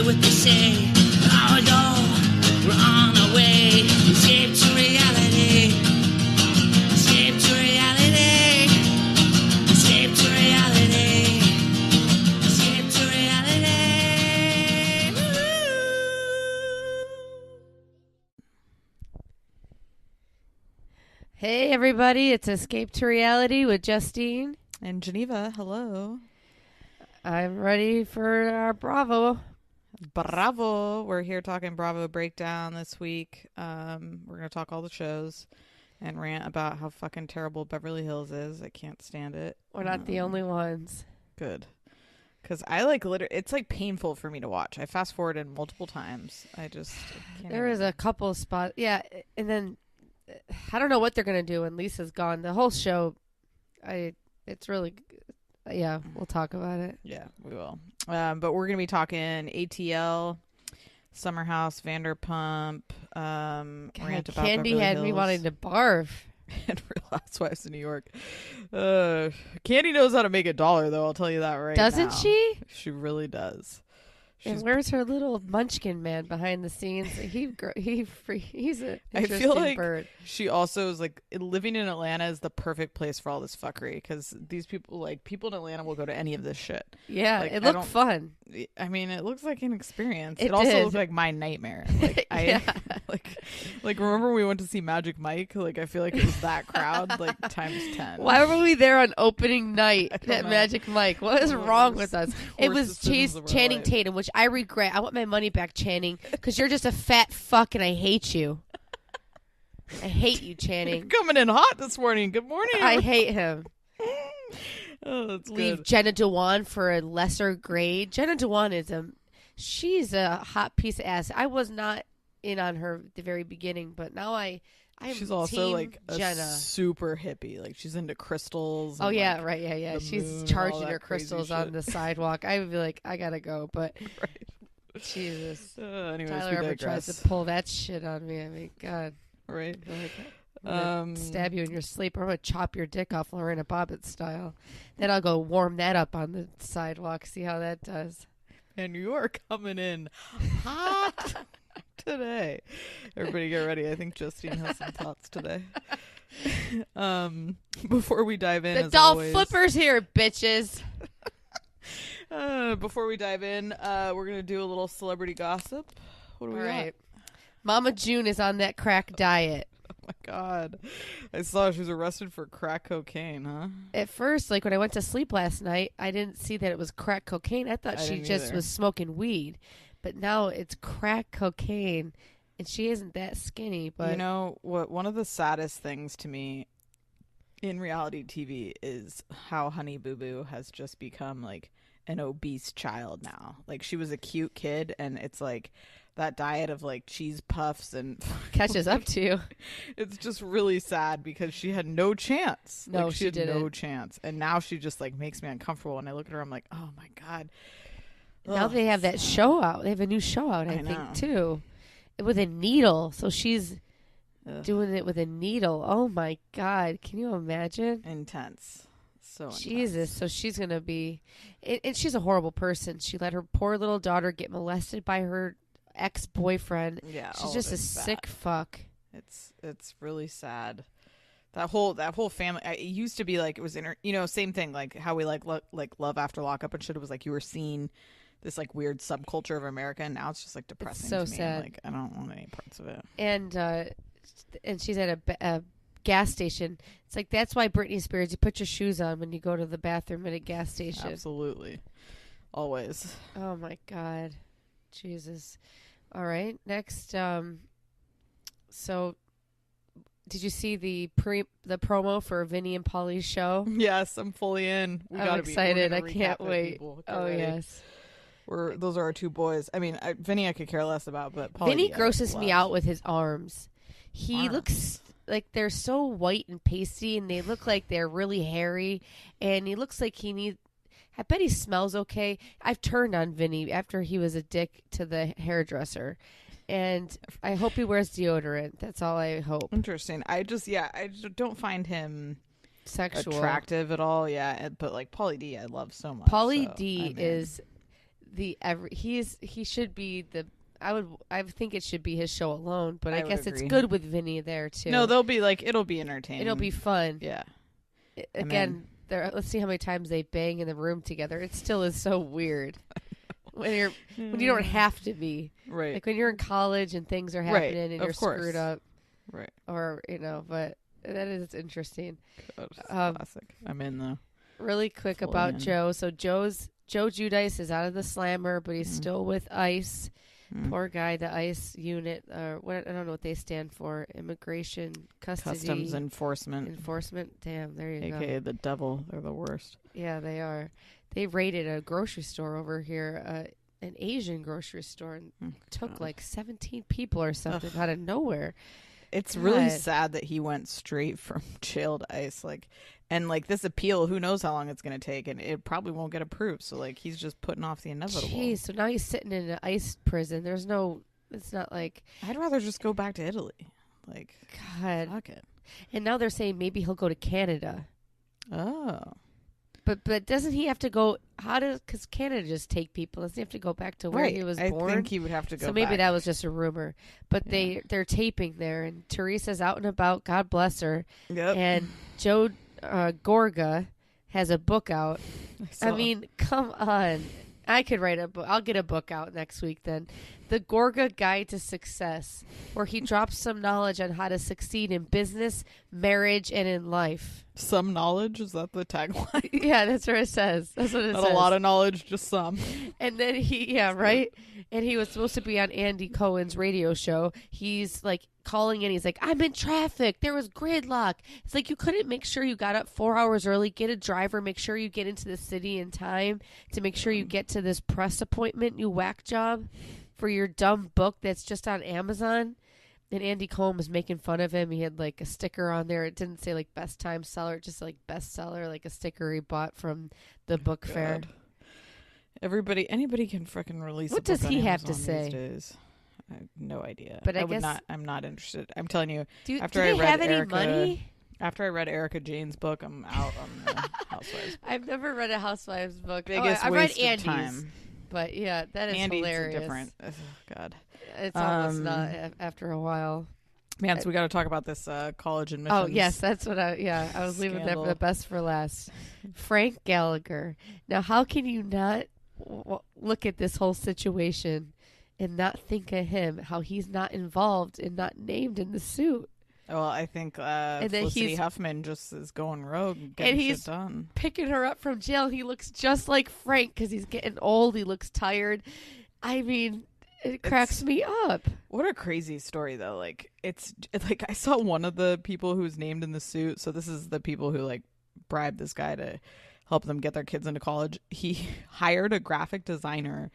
what they say. Oh no, we're on our way. Escape to reality. Escape to reality. Escape to reality. Escape to reality. Woo! Hey everybody, it's Escape to Reality with Justine. And Geneva, hello. I'm ready for our Bravo. Bravo. We're here talking Bravo breakdown this week. We're going to talk all the shows and rant about how fucking terrible Beverly Hills is. I can't stand it. We're not the only ones. Good. Because I literally, it's painful for me to watch. I fast forwarded multiple times. I just can't. There is a couple of spots. Yeah, and then I don't know what they're going to do when Lisa's gone. The whole show, it's really, yeah, we'll talk about it. Yeah, we will. But we're going to be talking ATL, Summer House, Vanderpump, rant about Candy Beverly had me Hills. wanting to barf. And Real Housewives of New York. Candy knows how to make $1, though. I'll tell you that right now. Doesn't she? She really does. And where's her little munchkin man behind the scenes? He's an I interesting feel like bird. she also is living in Atlanta is the perfect place for all this fuckery because these people, people in Atlanta will go to any of this shit. Yeah, it looked fun. I mean, it looks like an experience. It also did. looked like my nightmare. Yeah. Remember when we went to see Magic Mike? I feel like it was that crowd, times 10. Why were we there on opening night at know. Magic Mike? What is wrong with us? It was decisions of our Channing life. Tatum, which I regret. I want my money back, Channing, because you're just a fat fuck and I hate you. I hate you, You're Channing. coming in hot this morning. Good morning. I hate him. Oh, that's Leave good. Jenna Dewan for a lesser grade. Jenna Dewan she's a hot piece of ass. I was not in on her at the very beginning, but now I'm She's also team a Jenna. super hippie. She's into crystals. Oh and, yeah, right, yeah. the She's moon and all charging that her crazy crystals on shit. the sidewalk. I would be like, I gotta go, but Right. Jesus. Anyways, Tyler we ever digress. tries to pull that shit on me. I mean, God. Right. I'm gonna stab you in your sleep, or I'm gonna chop your dick off Lorena Bobbitt style. Then I'll go warm that up on the sidewalk, see how that does. And you are coming in hot today. Everybody get ready. I think Justine has some thoughts today. Before we dive in, The as doll always, flipper's here, bitches. before we dive in, we're gonna do a little celebrity gossip. What do we All got? right. Mama June is on that crack diet. Oh my God, I saw she was arrested for crack cocaine. Huh? At first, when I went to sleep last night, I didn't see that it was crack cocaine. I thought I she didn't just either. was smoking weed. But now it's crack cocaine, and she isn't that skinny. But You know what? One of the saddest things to me in reality TV is how Honey Boo Boo has just become an obese child now. She was a cute kid, and it's that diet of cheese puffs and catches up to you. it's just really sad because she had no chance. No, she she had no didn't. chance, and now she just makes me uncomfortable. When I look at her, I'm like, oh my God. Now Ugh. they have that show out. They have a new show out, I I know. think, too. With a needle. So she's Ugh. doing it with a needle. Oh, my God. Can you imagine? Intense. So Jesus. intense. So she's going to be... And she's a horrible person. She let her poor little daughter get molested by her ex-boyfriend. Yeah, She's all just of a it's bad. sick fuck. It's really sad. That whole family. It used to be it was same thing how we Love After Lockup and shit. It was you were seeing this weird subculture of America, and now it's just depressing. so to me. sad. I don't want any parts of it. And she's at a gas station. It's that's why Britney Spears, you put your shoes on when you go to the bathroom at a gas station. Absolutely, always. Oh my God, Jesus! All right, next. So, did you see the promo for Vinny and Polly's show? Yes, I'm fully in. I'm excited. I can't wait. Oh ready. yes. Those are our two boys. I mean, Vinny I could care less about, but Polly, Vinny I grosses me love. out with his arms. He looks like they're so white and pasty, and they look like they're really hairy. And he looks like he needs. I bet he smells okay. I've turned on Vinny after he was a dick to the hairdresser, and I hope he wears deodorant. That's all I hope. Interesting. I just don't find him Sexual, attractive at all. Yeah, but Pauly D, I love so much. Pauly so D I'm in. is he should be the. I think it should be his show alone, but I would guess it's agree. good with Vinny there too. No, they'll be like, it'll be entertaining. It'll be fun. Yeah. Again, let's see how many times they bang in the room together. It still is so weird when you don't have to be. Right. Like when you're in college and things are happening and you're screwed up. Right. Or, but that is interesting. Classic. I'm in though. Really quick Fully about in. Joe. So Joe Giudice is out of the slammer, but he's still with ICE. Poor guy, the ICE unit, what I don't know what they stand for. Immigration, custody. Customs enforcement. Enforcement. Damn, there you go. AKA the devil. They're the worst. Yeah, they are. They raided a grocery store over here, an Asian grocery store, and took like 17 people or something out of nowhere. It's really sad that he went straight from jail to ICE. And this appeal, who knows how long it's going to take, and it probably won't get approved. So he's just putting off the inevitable. Jeez, so now he's sitting in an ICE prison. It's not like. I'd rather just go back to Italy. God. Fuck it. And now they're saying maybe he'll go to Canada. Oh. But doesn't he have to go? Because Canada just take people. Doesn't he have to go back to where he was born? I think he would have to go. So maybe back. that was just a rumor. But they're taping there, and Teresa's out and about. God bless her. Yep. And Joe Gorga has a book out. I mean, come on. I could write a book. I'll get a book out next week then. The Gorga Guide to Success, where he drops some knowledge on how to succeed in business, marriage, and in life. Some knowledge? Is that the tagline? Yeah, that's what it says. That's what it says. Not a lot of knowledge, just some. And then right? And he was supposed to be on Andy Cohen's radio show. He's calling in. He's like, I'm in traffic. There was gridlock. It's like, you couldn't make sure you got up 4 hours early, get a driver, make sure you get into the city in time to make sure you get to this press appointment, you whack job for your dumb book that's just on Amazon. And Andy Cohen was making fun of him. He had a sticker on there. It didn't say best time seller, just bestseller, a sticker he bought from the book fair. Anybody can freaking release. What a book does he on have to Amazon say? these days. I have no idea. But I'm not interested. I'm telling you. Do after they I read have any Erica, money? After I read Erica Jane's book, I'm out on the Housewives. I've never read a Housewives book. Biggest I read waste Andy's, of time. but yeah, that is Andy's hilarious. different. Oh, God, it's almost not after a while. Man, so we got to talk about this college admissions. Oh yes, that's what I was leaving that for the best for last. Frank Gallagher. Now, how can you not look at this whole situation and not think of him? How he's not involved and not named in the suit. Well, I think Felicity Huffman just is going rogue and getting shit done. Picking her up from jail. He looks just like Frank because he's getting old. He looks tired. I mean, it cracks me up. What a crazy story, though. It's I saw one of the people who's named in the suit. So this is the people who bribed this guy to help them get their kids into college. He hired a graphic designer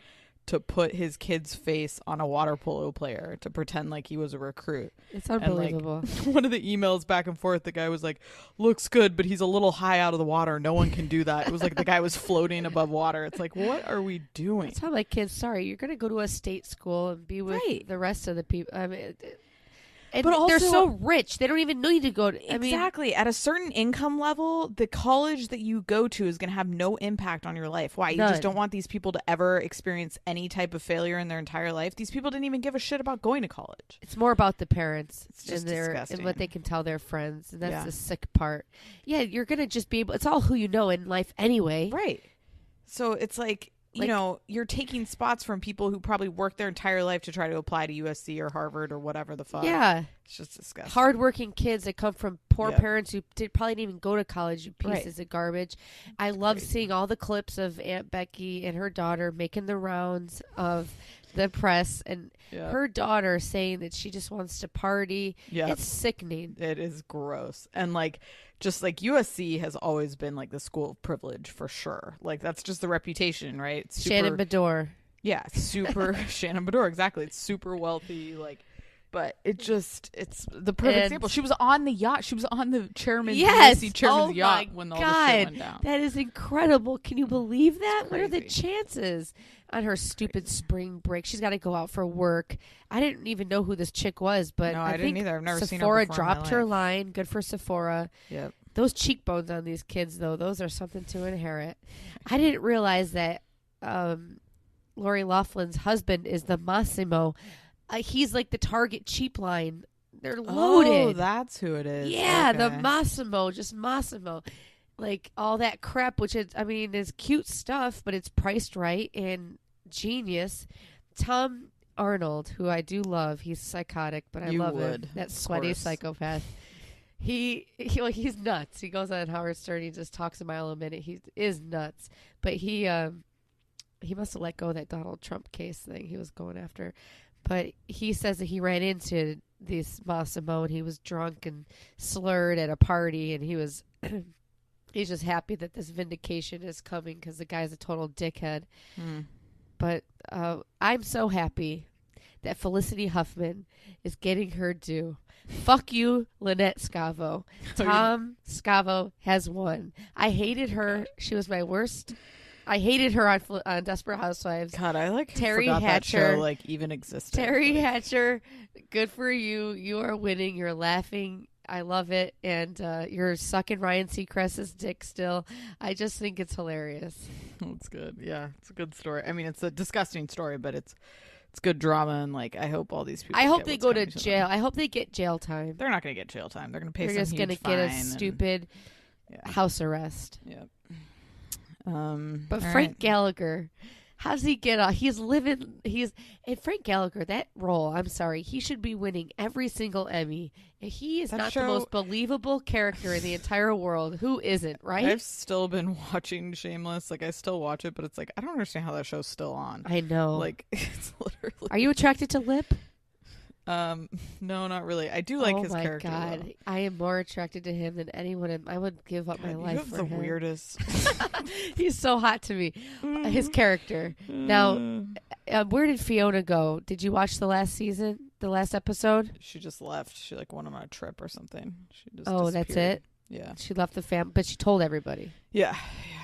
to put his kid's face on a water polo player to pretend like he was a recruit. It's unbelievable. And one of the emails back and forth, the guy was like, looks good, but he's a little high out of the water. No one can do that. It was like the guy was floating above water. It's like, what are we doing? I tell my kids, sorry, you're going to go to a state school and be with the rest of the people. I mean, and but also, they're so rich. They don't even need to go to... Exactly. At a certain income level, the college that you go to is going to have no impact on your life. Why? You just don't want these people to ever experience any type of failure in their entire life. These people didn't even give a shit about going to college. It's more about the parents. It's just disgusting. And what they can tell their friends. And that's the sick part. Yeah, you're going to just be able... It's all who you know in life anyway. Right. So it's you know, you're taking spots from people who probably worked their entire life to try to apply to USC or Harvard or whatever the fuck. Yeah. It's just disgusting. Hardworking kids that come from poor parents who probably didn't even go to college, you pieces of garbage. I love seeing all the clips of Aunt Becky and her daughter making the rounds of the press and her daughter saying that she just wants to party. Yeah. It's sickening. It is gross. And just USC has always been the school of privilege for sure. That's just the reputation, right? It's super, Shannon Bedore. Yeah, super Shannon Bedore, exactly. It's super wealthy, but it's the perfect example. She was on the yacht. She was on the chairman's chairman's yacht when all the shit went down. That is incredible. Can you believe that? It's what are the crazy. chances on her stupid spring break? She's got to go out for work. I didn't even know who this chick was, but I didn't either. I've never seen her Sephora before in my dropped her life. line. Good for Sephora. Yep. Those cheekbones on these kids, though, those are something to inherit. I didn't realize that Lori Laughlin's husband is the Massimo. He's like the Target cheap line. They're loaded. Oh, that's who it is. Yeah, the Okay. Massimo, just Massimo. Like all that crap, which is cute stuff, but it's priced right and genius. Tom Arnold, who I do love, he's psychotic, but I You love would, him. That of sweaty course. psychopath. He's nuts. He goes on Howard Stern. He just talks a mile a minute. He is nuts, but he must have let go of that Donald Trump case thing he was going after. But he says that he ran into this Massimo and he was drunk and slurred at a party, and he was he's just happy that this vindication is coming because the guy's a total dickhead. But I'm so happy that Felicity Huffman is getting her due. Fuck you, Lynette Scavo. Tom Scavo has won. I hated her. She was my worst. I hated her on Desperate Housewives. God, I Terry forgot Hatcher. that show even existed. Terry Hatcher, good for you. You are winning. You're laughing. I love it. And you're sucking Ryan Seacrest's dick still. I just think it's hilarious. It's good. Yeah, it's a good story. I mean, it's a disgusting story, but it's good drama, and I hope all these people. I hope get they what's go to coming them. jail. I hope they get jail time. They're not going to get jail time. They're going to pay They're some just huge gonna fine get a stupid house arrest. Yep. But all Frank right. Gallagher, how's he get off? And Frank Gallagher, that role, I'm sorry, he should be winning every single Emmy. He is That not show- the most believable character in the entire world. Who isn't, right? I've still been watching Shameless. I still watch it, but it's I don't understand how that show's still on. I know. It's literally. Are you attracted to Lip? No, not really. I do like his character. Oh my God. though. I am more attracted to him than anyone. I would give up my God, life you have for the him. weirdest. He's so hot to me. His character. Now, where did Fiona go? Did you watch the last season? The last episode? She just left. She went on a trip or something. She just Oh, that's disappeared. it? Yeah. She left the fam, but she told everybody. Yeah.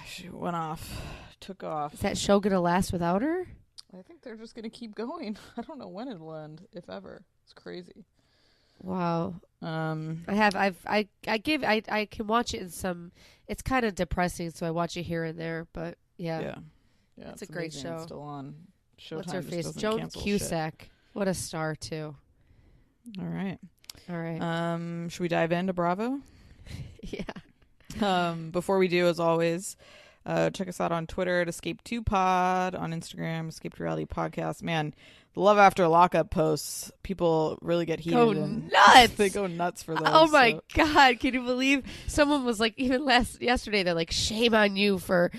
She went off. Took off. Is that show going to last without her? I think they're just gonna keep going. I don't know when it'll end, if ever. It's crazy. Wow. I I can watch it in some, it's kind of depressing, so I watch it here and there, but yeah. Yeah, It's a great amazing show. It's still on. Showtime What's her just face? doesn't Joan cancel Cusack. What a star, too. shit. All right. All right. Should we dive into Bravo? Yeah. Before we do, as always, check us out on Twitter at Escape2Pod, on Instagram, Escape Reality Podcast. Man, the Love After Lockup posts, people really get heated. Go and nuts. They go nuts for those. Oh my so- God. Can you believe someone was like, even yesterday, they're like, shame on you for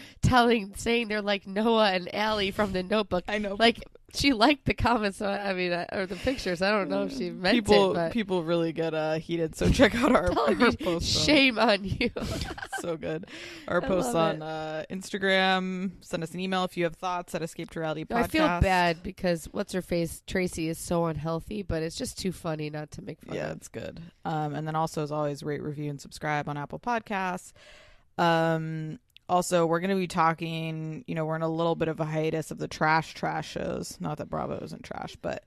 saying they're like Noah and Allie from The Notebook. I know. Like, she liked the comments, or the pictures. I don't know if she meant people, it, but people really get heated. So check out our telling you, posts. shame on you. So good. Our I posts love on Instagram. Send us an email if you have thoughts at Escape to Reality Podcast. I feel bad because what's her face, Tracy, is so unhealthy, but it's just too funny not to make fun Yeah, of. it's good. And then also, as always, rate, review, and subscribe on Apple Podcasts. Also, we're going to be talking, we're in a little bit of a hiatus of the trash shows. Not that Bravo isn't trash, but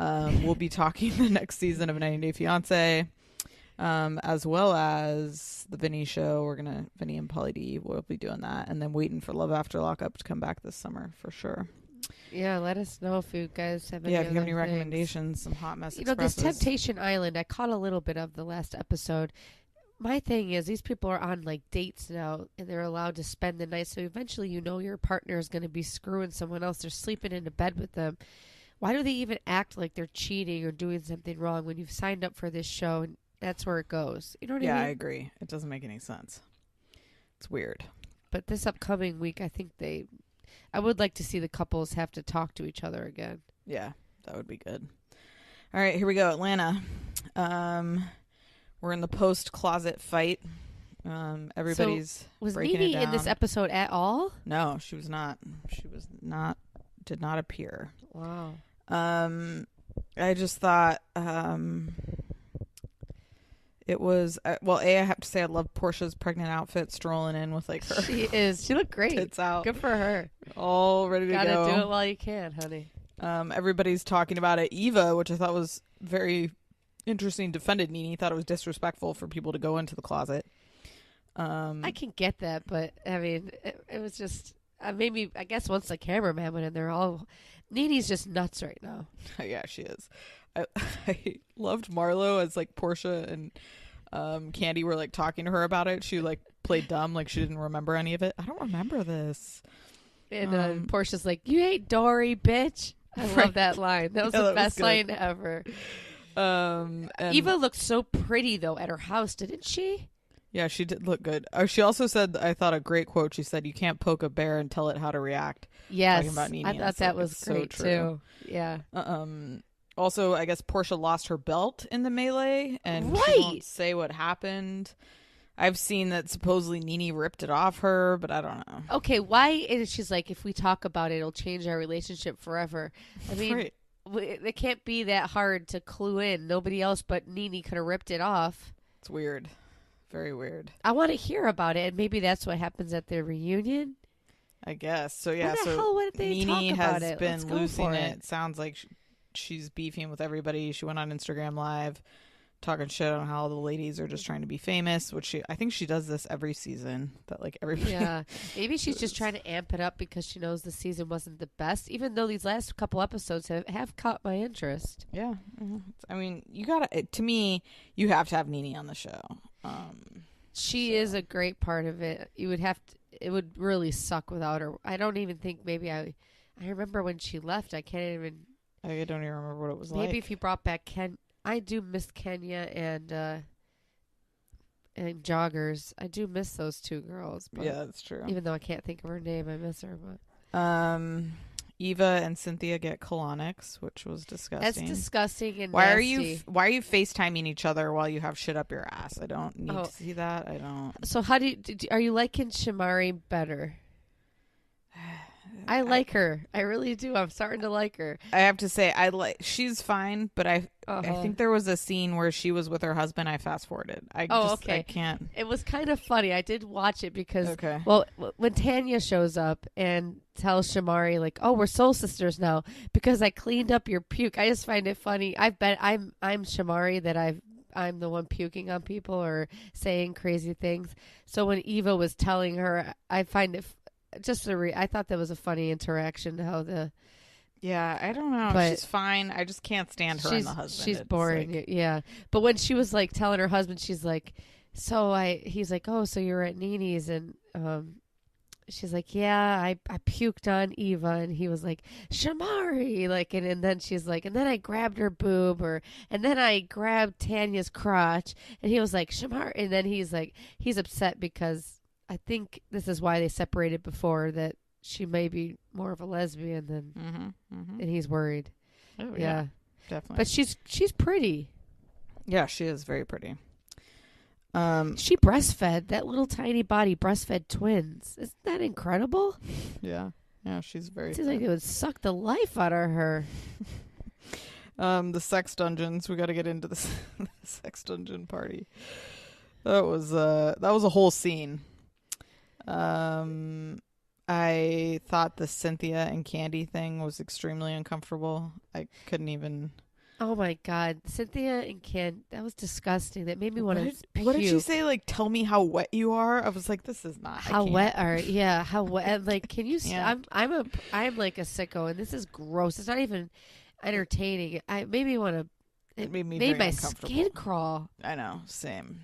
we'll be talking the next season of 90 Day Fiancé, as well as the Vinny show. Vinny and Pauly D, we'll be doing that. And then waiting for Love After Lockup to come back this summer for sure. Yeah, let us know if you guys have any Yeah, if you have any other things. recommendations, some hot mess This expresses. Temptation Island, I caught a little bit of the last episode. My thing is, these people are on dates now, and they're allowed to spend the night. So eventually, your partner is going to be screwing someone else. They're sleeping into bed with them. Why do they even act like they're cheating or doing something wrong when you've signed up for this show and that's where it goes? You know what I mean? Yeah, I agree. It doesn't make any sense. It's weird. But this upcoming week, I think I would like to see the couples have to talk to each other again. Yeah, that would be good. All right, here we go. Atlanta. We're in the post-closet fight. Everybody's Was breaking Nene it down. in this episode at all? No, she was not. She was not. Did not appear. Wow. I just thought it was I have to say I love Portia's pregnant outfit, strolling in with her. She is. She looked great. Tits out. Good for her. All ready to Gotta go. do it while you can, honey. Everybody's talking about it. Eva, which I thought was very interesting, defended Nene. Thought it was disrespectful for people to go into the closet. I can get that, but I mean, it was just. maybe I guess once the cameraman went in there, Nene's just nuts right now. Yeah, she is. I loved Marlo as like Portia and Candy were like talking to her about it. She like played dumb, like she didn't remember any of it. I don't remember this. And Portia's like, "You hate Dory, bitch." I love that line. That was the best line ever. And Eva looked so pretty though at her house, didn't she? Yeah, she did look good. She also said, I thought, a great quote. She said, "You can't poke a bear and tell it how to react." Yes, talking about Nene. I thought that was great so too. Yeah. Also, I guess Portia lost her belt in the melee, and she won't say what happened. I've seen that supposedly Nene ripped it off her, but I don't know. Okay, why? And she's like, if we talk about it, it'll change our relationship forever. I mean, it can't be that hard to clue in. Nobody else but Nene could have ripped it off. It's weird. Very weird. I want to hear about it, and maybe that's what happens at their reunion. I guess. So, yeah. What the hell would they Nene talk about has it? been losing it. It sounds like she's beefing with everybody. She went on Instagram Live talking shit on how the ladies are just trying to be famous, which I think she does this every season. That like everybody. Yeah, maybe she's just trying to amp it up because she knows the season wasn't the best. Even though these last couple episodes have caught my interest. Yeah, I mean, to me, you have to have Nene on the show. She is a great part of it. It would really suck without her. I don't even think I remember when she left. I don't even remember what it was like. Maybe if you brought back I do miss Kenya and Joggers. I do miss those two girls. But yeah, that's true. Even though I can't think of her name, I miss her. But Eva and Cynthia get colonics, which was disgusting. That's disgusting and why nasty. Why are you FaceTiming each other while you have shit up your ass? I don't need to see that. I don't. So are you liking Shamari better? I like her. I really do. I'm starting to like her. I have to say, she's fine, but I think there was a scene where she was with her husband. I fast forwarded. I can't. It was kind of funny. I did watch it because, when Tanya shows up and tells Shamari like, "Oh, we're soul sisters now because I cleaned up your puke," I just find it funny. I bet I'm Shamari that I'm the one puking on people or saying crazy things. So when Eva was telling her, I find it. I thought that was a funny interaction. Yeah, I don't know. She's fine. I just can't stand her and the husband. She's boring. Yeah, but when she was like telling her husband, she's like, he's like, "Oh, so you're at Nene's," and she's like, "Yeah, I puked on Eva," and he was like, "Shamari," like, and then she's like, "And then I grabbed her boob," and then I grabbed Tanya's crotch, and he was like, "Shamari," and then he's like, he's upset because. I think this is why they separated before, that she may be more of a lesbian than, and he's worried. Oh yeah, definitely. But she's pretty. Yeah, she is very pretty. She breastfed that little tiny body, breastfed twins. Isn't that incredible? Yeah, she's very. Seems like it would suck the life out of her. The sex dungeons. We got to get into the sex dungeon party. That was a whole scene. I thought the Cynthia and Candy thing was extremely uncomfortable. I couldn't even. Oh my God, Cynthia and Candy, that was disgusting. That made me want to puke. What did she say? Like, tell me how wet you are. I was like, this is not. How wet are? Yeah, how wet? Like, can you? I'm like a sicko, and this is gross. It's not even entertaining. It made me want to. It made my skin crawl. I know, same.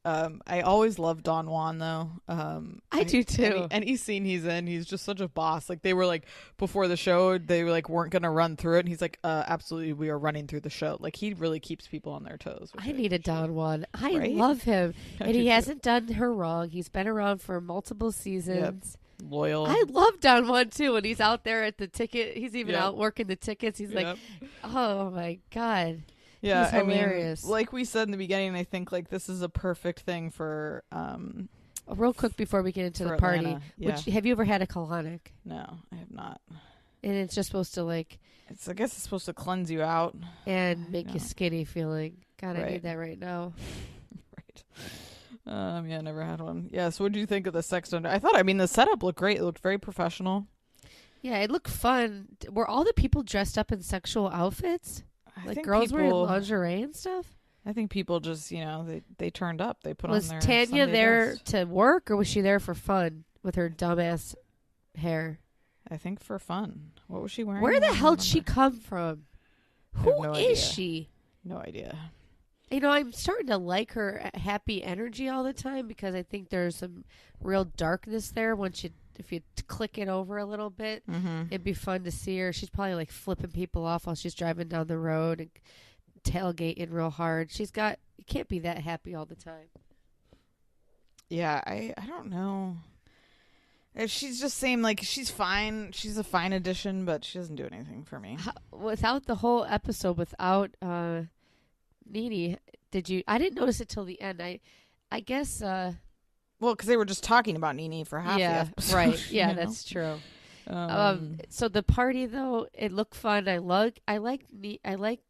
I always loved Don Juan though. I do too. Any scene he's in, he's just such a boss. Like they were like before the show, they were like weren't gonna run through it, and he's like, absolutely, we are running through the show. Like he really keeps people on their toes. I need a Don Juan. I love him, and he hasn't done her wrong. He's been around for multiple seasons. Yep. Loyal. I love Don Juan too. When he's out there at the ticket, he's even out working the tickets. He's like, oh my God. Yeah, he's hilarious. I mean, like we said in the beginning, I think like this is a perfect thing for. Real quick before we get into the party, have you ever had a colonic? No, I have not. And it's just supposed to I guess it's supposed to cleanse you out and make you skinny feeling. God, I need that right now. Right. Yeah, never had one. Yeah. So, what do you think of the sex dungeon? I thought, the setup looked great. It looked very professional. Yeah, it looked fun. Were all the people dressed up in sexual outfits? Like girls wearing lingerie and stuff? I think people just, they turned up. They put on their Was Tanya Sunday there dress. to work, or was she there for fun with her dumbass hair? I think for fun. What was she wearing? Where I the don't hell did she remember. come from? I have Who no is idea. she? No idea. You know, I'm starting to like her happy energy all the time because I think there's some real darkness there. If you click it over a little bit, it'd be fun to see her. She's probably like flipping people off while she's driving down the road and tailgating real hard. You can't be that happy all the time. Yeah, I don't know. She's just saying like she's fine. She's a fine addition, but she doesn't do anything for me. Without the whole episode, without Nene, I didn't notice it till the end. I guess. Well, because they were just talking about Nene for half the episode. Right. Yeah, you know? that's true. So the party though, it looked fun. I like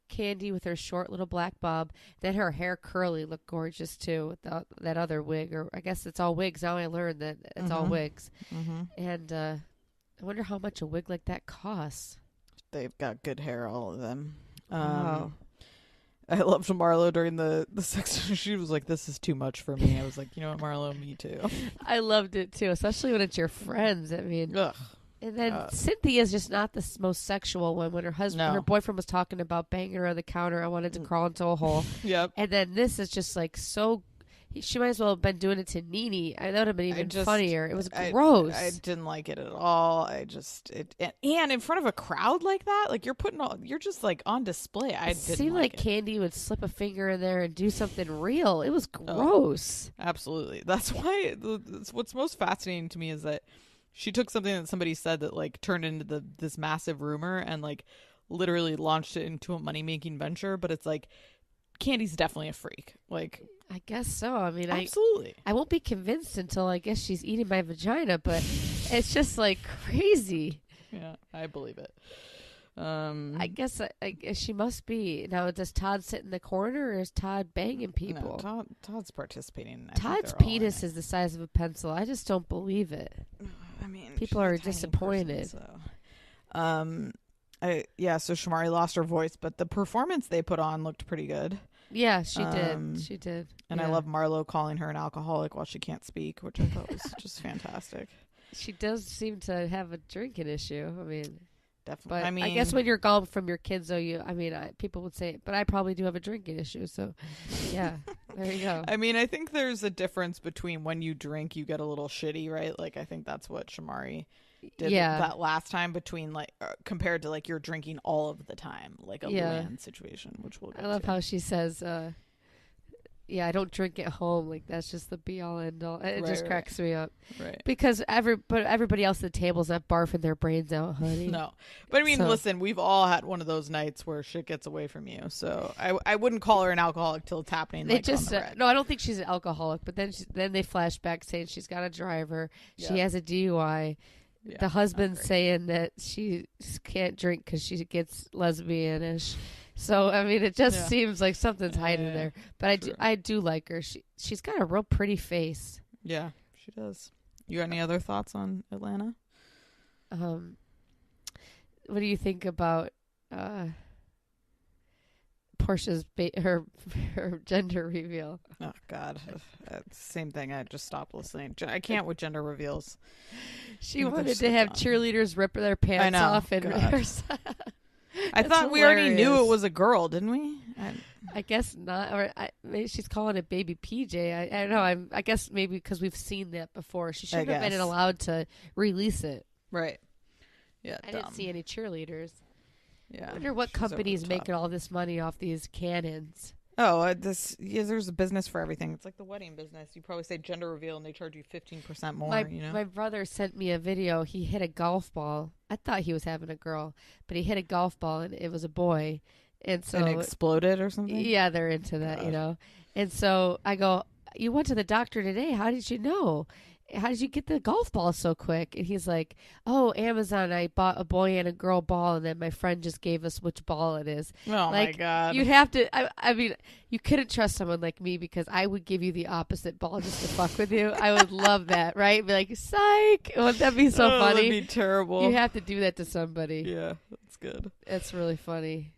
Candy with her short little black bob. Then her hair curly looked gorgeous too with that other wig, or I guess it's all wigs. Now I learned that it's all wigs. And I wonder how much a wig like that costs. They've got good hair, all of them. Wow. I loved Marlo during the sex. She was like, "This is too much for me." I was like, "You know what, Marlo? Me too." I loved it too, especially when it's your friends. I mean, Ugh. and then Cynthia's just not the most sexual one. When her boyfriend was talking about banging her on the counter, I wanted to crawl into a hole. Yep. And then this is just like so. She might as well have been doing it to Nene. That would have been even funnier. It was gross. I didn't like it at all. And in front of a crowd like that, like you're just like on display. It seemed like Candy would slip a finger in there and do something real. It was gross. Absolutely. That's why what's most fascinating to me is that she took something that somebody said that like turned into this massive rumor and like literally launched it into a money-making venture. But it's like Candy's definitely a freak. Like, I guess so. I mean, absolutely. I won't be convinced until I guess she's eating my vagina, but it's just like crazy. Yeah, I believe it. I guess she must be. Now, does Todd sit in the corner or is Todd banging people? No, Todd's participating. Todd's penis is the size of a pencil. I just don't believe it. I mean, people are disappointed. Person, so. So Shamari lost her voice, but the performance they put on looked pretty good. Yeah, she did. She did. And I love Marlo calling her an alcoholic while she can't speak, which I thought was just fantastic. She does seem to have a drinking issue. I mean, definitely. But I mean, I guess when you're gone from your kids, though, people would say, but I probably do have a drinking issue. So, yeah, there you go. I mean, I think there's a difference between when you drink, you get a little shitty, right? Like, I think that's what Shamari did that last time between like compared to like you're drinking all of the time, like a Luann situation, which we'll get I love how she says, I don't drink at home. Like that's just the be all end all. It just cracks me up. Right. Because everybody else at the table's not barfing their brains out, honey. No. But I mean, listen, we've all had one of those nights where shit gets away from you. So I wouldn't call her an alcoholic till it's happening. They just no, I don't think she's an alcoholic. But then they flash back saying she's got a driver. She has a DUI. Yeah, the husband's saying that she can't drink because she gets lesbianish. So I mean, it just seems like something's hiding there. But I do like her. She's got a real pretty face. Yeah, she does. You got any other thoughts on Atlanta? What do you think about Portia's her gender reveal? Oh God, same thing. I just stopped listening. I can't with gender reveals. She wanted to have cheerleaders rip their pants off and I thought we already knew it was a girl, didn't we? I guess not. Or maybe she's calling it baby PJ. I don't know. I guess maybe because we've seen that before. She shouldn't have been allowed to release it. Right. Yeah. I didn't see any cheerleaders. Yeah. I wonder what company's making all this money off these cannons. Oh, there's a business for everything. It's like the wedding business. You probably say gender reveal and they charge you 15% more. My brother sent me a video. He hit a golf ball. I thought he was having a girl, but he hit a golf ball and it was a boy. And so it exploded or something? Yeah, they're into that, And so I go, you went to the doctor today. How did you know? How did you get the golf ball so quick? And he's like, oh, Amazon. I bought a boy and a girl ball, and then my friend just gave us which ball it is. Oh, my God. You'd have to, I mean, you couldn't trust someone like me because I would give you the opposite ball just to fuck with you. I would love that, right? Be like, psych. Wouldn't that be so funny? That'd be terrible. You have to do that to somebody. Yeah, that's good. It's really funny.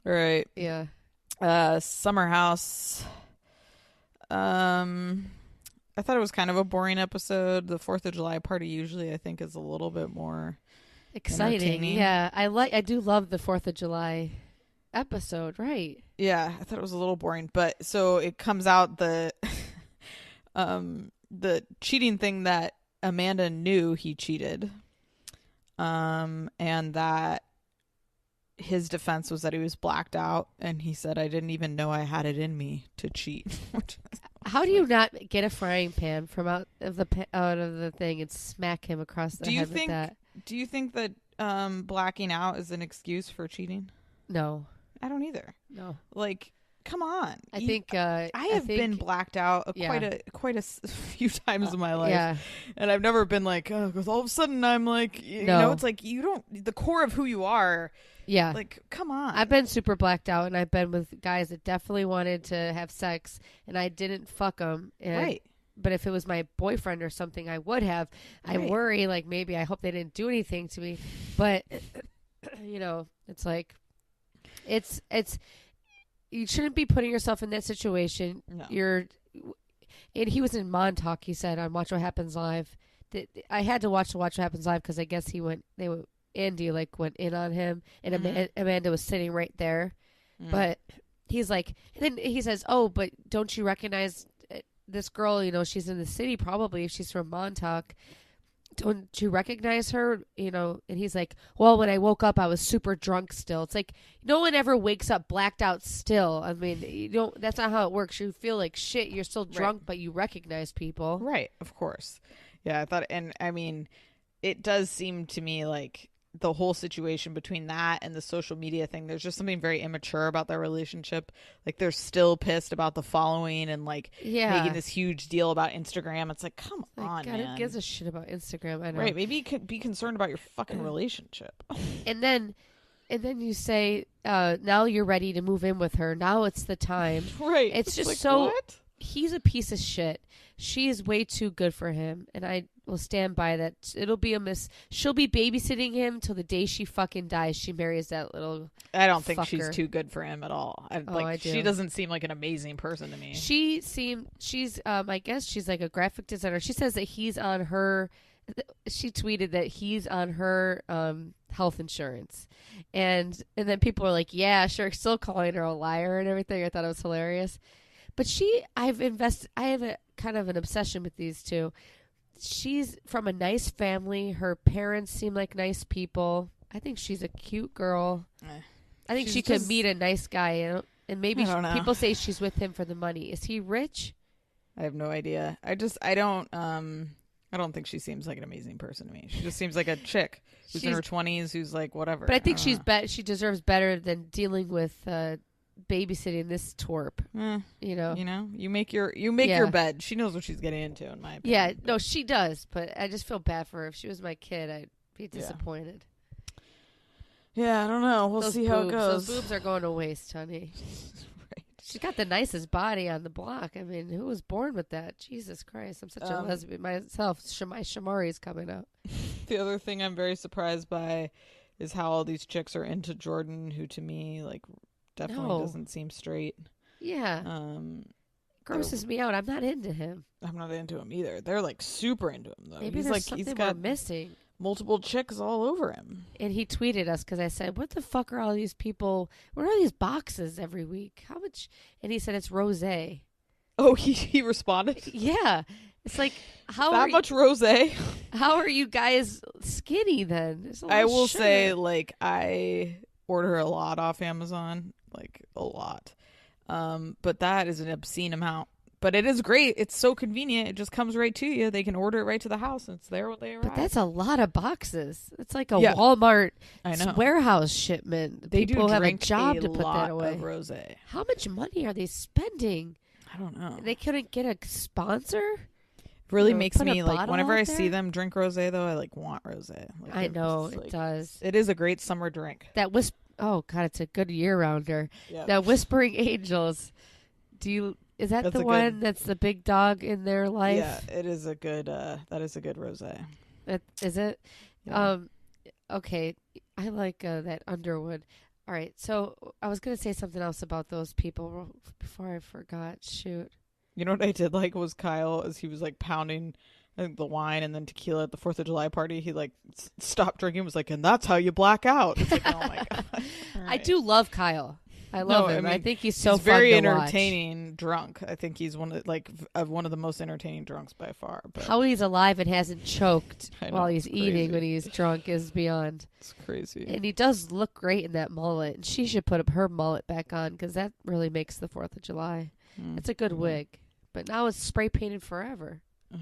All right. Yeah. Summer House. I thought it was kind of a boring episode. The 4th of July party usually I think is a little bit more exciting. Yeah, I do love the 4th of July episode, right? Yeah, I thought it was a little boring, but so it comes out the the cheating thing that Amanda knew he cheated. And that his defense was that he was blacked out, and he said, I didn't even know I had it in me to cheat. How do you not get a frying pan from out of the thing and smack him across the head with that? Do you think that blacking out is an excuse for cheating? No. I don't either. No. Like, come on. I think I have been blacked out quite a few times in my life, and I've never been like, oh, because all of a sudden I'm like, you know, it's like you don't, the core of who you are. Yeah. Like, come on. I've been super blacked out, and I've been with guys that definitely wanted to have sex, and I didn't fuck them. Right. But if it was my boyfriend or something, I would have. I worry, like, maybe I hope they didn't do anything to me. But, you know, it's like, it's you shouldn't be putting yourself in that situation. No. And he was in Montauk, he said, on Watch What Happens Live. I had to watch Watch What Happens Live because I guess Andy went in on him, and Amanda was sitting right there. But he's like, and then he says, oh, but don't you recognize this girl? You know, she's in the city probably if she's from Montauk. Don't you recognize her? You know, and he's like, well, when I woke up, I was super drunk still. It's like, no one ever wakes up blacked out still. I mean, that's not how it works. You feel like shit. You're still drunk, but you recognize people. Right. Of course. Yeah. I thought, and I mean, it does seem to me like the whole situation between that and the social media thing, there's just something very immature about their relationship. Like, they're still pissed about the following and like making this huge deal about Instagram. It's like, come on, God, man. who gives a shit about Instagram? I know. Right. Maybe you could be concerned about your fucking relationship. And then you say, now you're ready to move in with her. Now it's the time. Right. It's just like, so, what? He's a piece of shit. She is way too good for him. And I will stand by that. It'll be she'll be babysitting him till the day she fucking dies. She marries that little I don't think fucker. She's too good for him at all. I do. She doesn't seem like an amazing person to me. She's I guess she's like a graphic designer. She says that he's on her, she tweeted that he's on her health insurance. And then people are like, yeah, sure, still calling her a liar and everything. I thought it was hilarious. But I have a kind of an obsession with these two. She's from a nice family. Her parents seem like nice people. I think she's a cute girl. I think she could meet a nice guy, and maybe people say she's with him for the money. Is he rich? I have no idea. I don't think she seems like an amazing person to me. She just seems like a chick who's in her 20s who's like whatever. But I think she deserves better than dealing with babysitting this twerp. You know, you make your bed. She knows what she's getting into, in my opinion. Yeah, no, she does. But I just feel bad for her. If she was my kid, I'd be disappointed. Yeah, I don't know. We'll see how it goes. Those boobs are going to waste, honey. Right. She's got the nicest body on the block. I mean, who was born with that? Jesus Christ, I'm such a lesbian myself. My Shamari's coming up. The other thing I'm very surprised by is how all these chicks are into Jordan, who to me definitely doesn't seem straight. Yeah. Grosses me out. I'm not into him. I'm not into him either. They're like super into him though. Maybe there's something we're missing. Multiple chicks all over him. And he tweeted us because I said, what the fuck are all these people? What are these boxes every week? How much? And he said, it's rosé. Oh, he responded? Yeah. It's like, that much rosé? How are you guys skinny then? I will say, like, I order a lot off Amazon. Like, a lot. But that is an obscene amount. But it is great. It's so convenient. It just comes right to you. They can order it right to the house, and it's there when they arrive. But that's a lot of boxes. It's like a Walmart warehouse shipment. People have a job to put that away. Of rosé. How much money are they spending? I don't know. They couldn't get a sponsor? Really makes me like whenever I see them drink rosé though, I like want rosé. Like, I know it does. It is a great summer drink. Oh God, it's a good year rounder. Yep. Now, Whispering Angels. Is that the one that's the big dog in their life? Yeah, it is a good. That is a good rosé. Is it? Yeah. Okay, I like that Underwood. All right, so I was gonna say something else about those people before I forgot. Shoot. You know what I did like was Kyle, as he was like pounding the wine and then tequila at the 4th of July party, he like stopped drinking and was like, and that's how you black out. It's like, oh my God. I do love Kyle. I love him. I think he's so he's fun very to entertaining drunk. I think he's one of the most entertaining drunks by far. But how he's alive and hasn't choked know, while he's it's eating crazy. when he's drunk is beyond. It's crazy. And he does look great in that mullet. And she should put her mullet back on because that really makes the 4th of July. It's a good wig. But now it's spray painted forever. I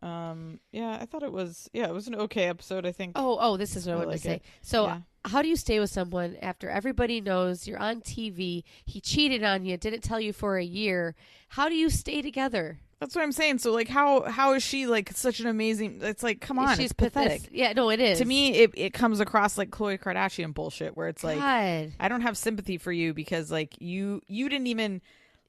know. Yeah, I thought it was an okay episode, I think. Oh, this is what I wanted to say. So yeah. how do you stay with someone after everybody knows you're on TV, he cheated on you, didn't tell you for a year? How do you stay together? That's what I'm saying. So, like, how is she, like, such an amazing... It's like, come on, it's pathetic. Yeah, no, it is. To me, it comes across like Khloe Kardashian bullshit, where it's like, God. I don't have sympathy for you because, like, you didn't even...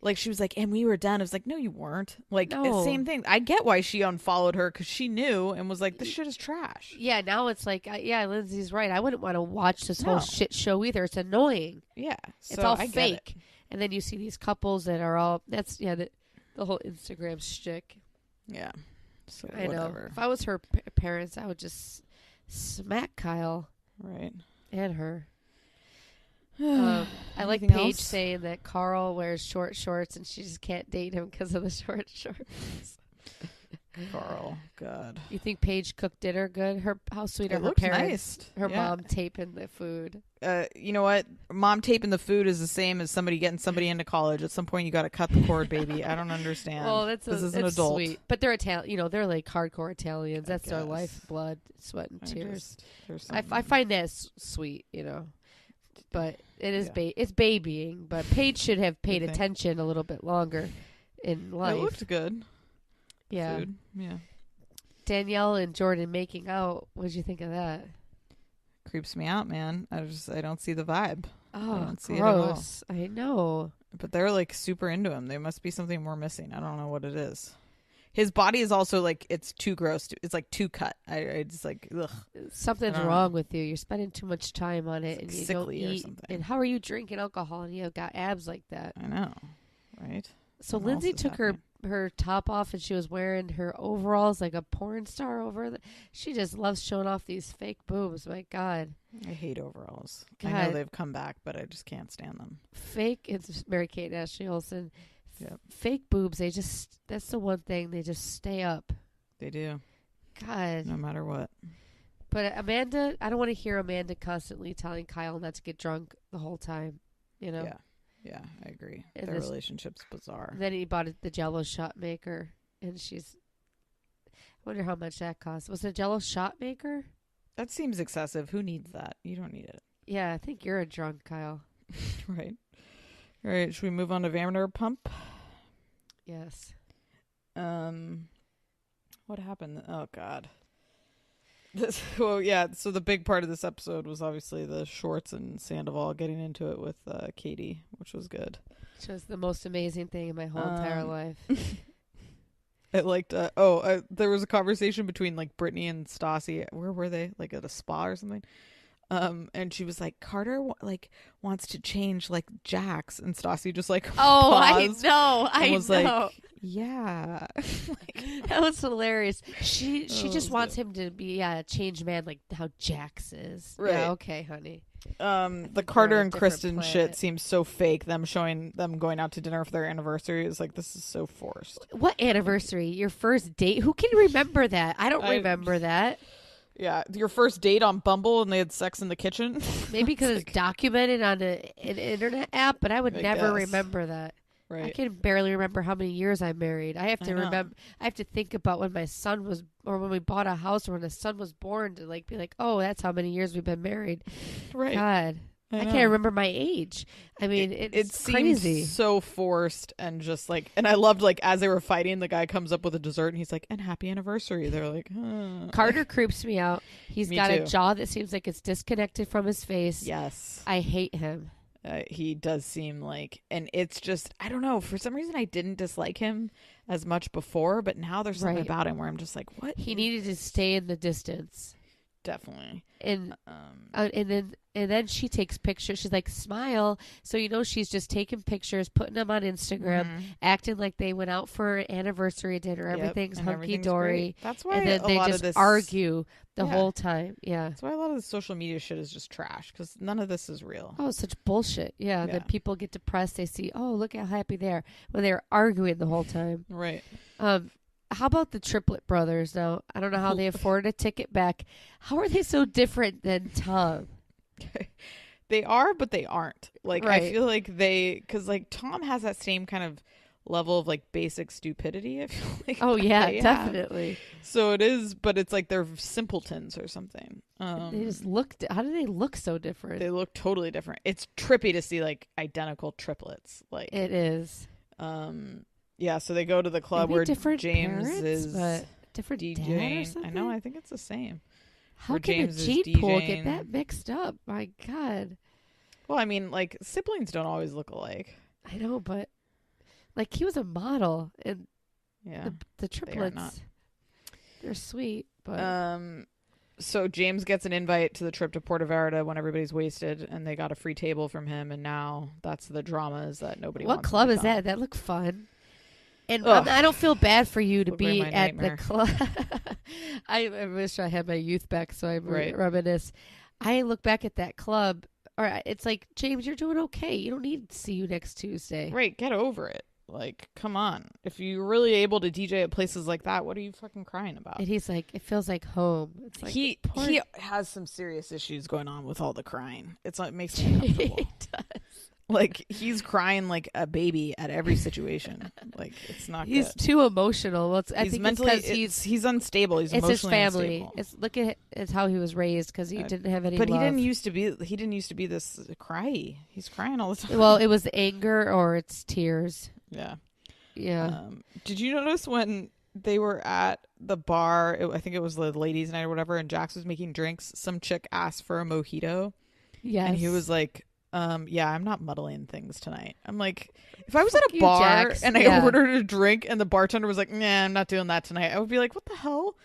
Like, she was like, and we were done. I was like, no, you weren't. Like, No. Same thing. I get why she unfollowed her, because she knew and was like, this shit is trash. Yeah, now it's like, yeah, Lindsay's right. I wouldn't want to watch this whole No. shit show either. It's annoying. Yeah. It's So all I get fake. it. And then you see these couples that are all, that's, yeah, the whole Instagram shtick. Yeah. So I whatever. know. If I was her parents, I would just smack Kyle Right. and her. I like Anything Paige else? saying that Carl wears short shorts and she just can't date him because of the short shorts. Carl. God. You think Paige cooked dinner good? How sweet are It her looked parents? nice. Her Yeah. mom taping the food. You know what? Mom taping the food is the same as somebody getting somebody into college. At some point, you got to cut the cord, baby. I don't understand. Well, this is an it's adult. sweet, but they're Italian. You know, they're like hardcore Italians. That's their guess. lifeblood, sweat and tears. There's I find that sweet, you know. But it is Yeah. it's babying. But Paige should have paid think? attention a little bit longer in life. It looked good. Yeah. Food. Yeah. Danielle and Jordan making out. What did you think of that? Creeps me out, man. I don't see the vibe. Oh, don't see it at all. gross. I know. But they're like super into him. There must be something more missing. I don't know what it is. His body is also like, it's too gross. It's like too cut. I just like, ugh. Something's I don't wrong with you. You're spending too much time on it, It's and like you don't sickly or eat. something. And how are you drinking alcohol and you got abs like that? I know. Right? So What Lindsay else is took happening? her top off, and she was wearing her overalls like a porn star over. She just loves showing off these fake boobs. My God, I hate overalls. I God. know they've come back, but I just can't stand them. fake. It's Mary Kate and Ashley Olsen. Yep. Fake boobs. That's the one thing they just stay up. They do. God. No matter what. But Amanda, I don't want to hear Amanda constantly telling Kyle not to get drunk the whole time. You know. Yeah. Yeah, I agree. And Their this- relationship's bizarre. And then he bought the Jello shot maker, and she's. I wonder how much that cost. Was it a Jello shot maker? That seems excessive. Who needs that? You don't need it. Yeah, I think you're a drunk, Kyle. Right. All right. Should we move on to Vanderpump? Yes. What happened? Oh God. Well, yeah. So the big part of this episode was obviously the Shorts and Sandoval getting into it with Katie, which was good. Which was the most amazing thing in my whole entire life. I liked. There was a conversation between like Brittany and Stassi. Where were they? Like at a spa or something. And she was like, Carter wants to change like Jax, and Stassi just like Oh, paused I know. I and was know. like, yeah. That was hilarious. She Oh, just it wants him to be a changed man, like how Jax is. Right. Yeah, okay, honey. The Carter on a and different Kristen planet. shit seems so fake. Them showing them going out to dinner for their anniversary is like, this is so forced. What anniversary? Your first date? Who can remember that? I don't I- remember that. Yeah, your first date on Bumble and they had sex in the kitchen. Maybe because it's documented on an internet app, but I would I never guess. remember that. I Right. can barely remember how many years I'm married. I have to I know. remember. I have to think about when my son was, or when we bought a house, or when a son was born, to like be like, oh, that's how many years we've been married. Right. God, I know. can't remember my age. I mean, It it's seems crazy. so forced and just like, and I loved like as they were fighting, the guy comes up with a dessert and he's like, and happy anniversary. They're like, Carter creeps me out. He's Me got too. a jaw that seems like it's disconnected from his face. Yes. I hate him. He does seem like, and it's just, I don't know, for some reason I didn't dislike him as much before, but now there's something Right. about him where I'm just like, what? He needed to stay in the distance. definitely. And then she takes pictures. She's like, smile. So she's just taking pictures, putting them on Instagram, acting like they went out for an anniversary dinner. Yep, Everything's and hunky everything's dory. great. That's why and then a they lot just of this argue the whole time. Yeah. That's why a lot of the social media shit is just trash because none of this is real. Oh, such bullshit. Yeah. Then people get depressed. They see, oh, look how happy they are when they're arguing the whole time. Right. How about the triplet brothers now? I don't know how they afforded a ticket back. How are they so different than Tom? They are, but they aren't. Like, right. I feel like because like Tom has that same kind of level of like basic stupidity. I feel like. Oh yeah, definitely. So it is, but it's like they're simpletons or something. They just looked. How do they look so different? They look totally different. It's trippy to see like identical triplets. Like it is. Yeah, so they go to the club Maybe where different James parents, is but different DJing. dad or something? I know, I think it's the same. How where can James a is gene pool DJing. get that mixed up? My God. Well, I mean, like, siblings don't always look alike. I know, but like he was a model, and Yeah, the triplets, they're sweet, but so James gets an invite to the trip to Puerto Vallarta when everybody's wasted, and they got a free table from him, and now that's the drama is that nobody what wants club him is to come. that? That looked fun. And Ugh. I don't feel bad for you to Looked be like my at nightmare. the club. I wish I had my youth back, so I Right. reminisce. I look back at that club, or it's like, James, you're doing okay. You don't need to see you next Tuesday. Right, get over it. Like, come on. If you're really able to DJ at places like that, what are you fucking crying about? And he's like, it feels like home. It's like He has some serious issues going on with all the crying. It makes me uncomfortable. He does. Like, he's crying like a baby at every situation. Like, it's not He's good. too emotional. Well, I He's think mentally, it's because he's unstable. He's it's his emotionally family. unstable. Look at it's how he was raised because he didn't have any. But love. he didn't used to be this cryy. He's crying all the time. Well, it was anger or it's tears. Yeah. Yeah. Did you notice when they were at the bar? I think it was the ladies' night or whatever, and Jax was making drinks. Some chick asked for a mojito. Yes. And he was like, yeah, I'm not muddling things tonight. I'm like, if I was at a you, bar Jax. and I Yeah. ordered a drink and the bartender was like, nah, I'm not doing that tonight, I would be like, what the hell?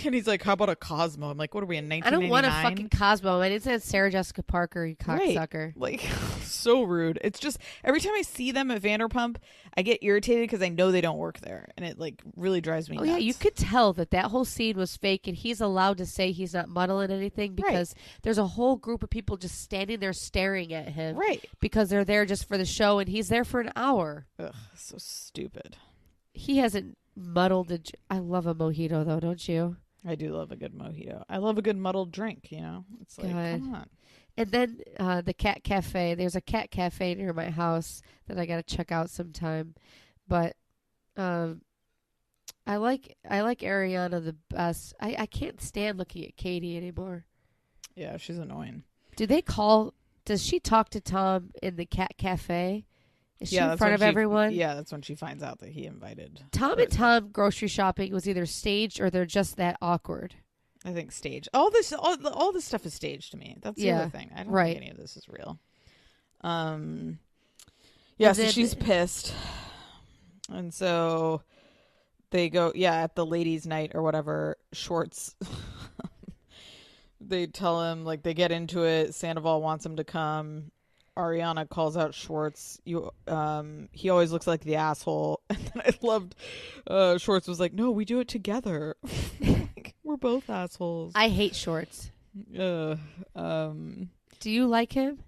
And he's like, how about a Cosmo? I'm like, what are we in 1999? I don't want a fucking Cosmo. I didn't say Sarah Jessica Parker, you cocksucker. Right. Like, so rude. It's just, every time I see them at Vanderpump, I get irritated because I know they don't work there. And it, like, really drives me nuts. Yeah, you could tell that whole scene was fake, and he's allowed to say he's not muddling anything because there's a whole group of people just standing there staring at him. Right. Because they're there just for the show, and he's there for an hour. Ugh, so stupid. He hasn't muddled I love a mojito, though, don't you? I do love a good mojito. I love a good muddled drink, you know? It's like, come on. And then the Cat Cafe. There's a Cat Cafe near my house that I got to check out sometime. But I like Ariana the best. I can't stand looking at Katie anymore. Yeah, she's annoying. Does she talk to Tom in the Cat Cafe? Is she in front of everyone? Yeah, that's when she finds out that he invited. Tom grocery shopping was either staged or they're just that awkward. I think staged. All this stuff is staged to me. That's the other thing. I don't think any of this is real. Yeah, so she's pissed. And so they go, at the ladies' night or whatever, Schwartz, they tell him, like, they get into it. Sandoval wants him to come. Ariana calls out Schwartz. He always looks like the asshole. And then I loved Schwartz was like, no, we do it together. Like, we're both assholes. I hate Schwartz. Do you like him?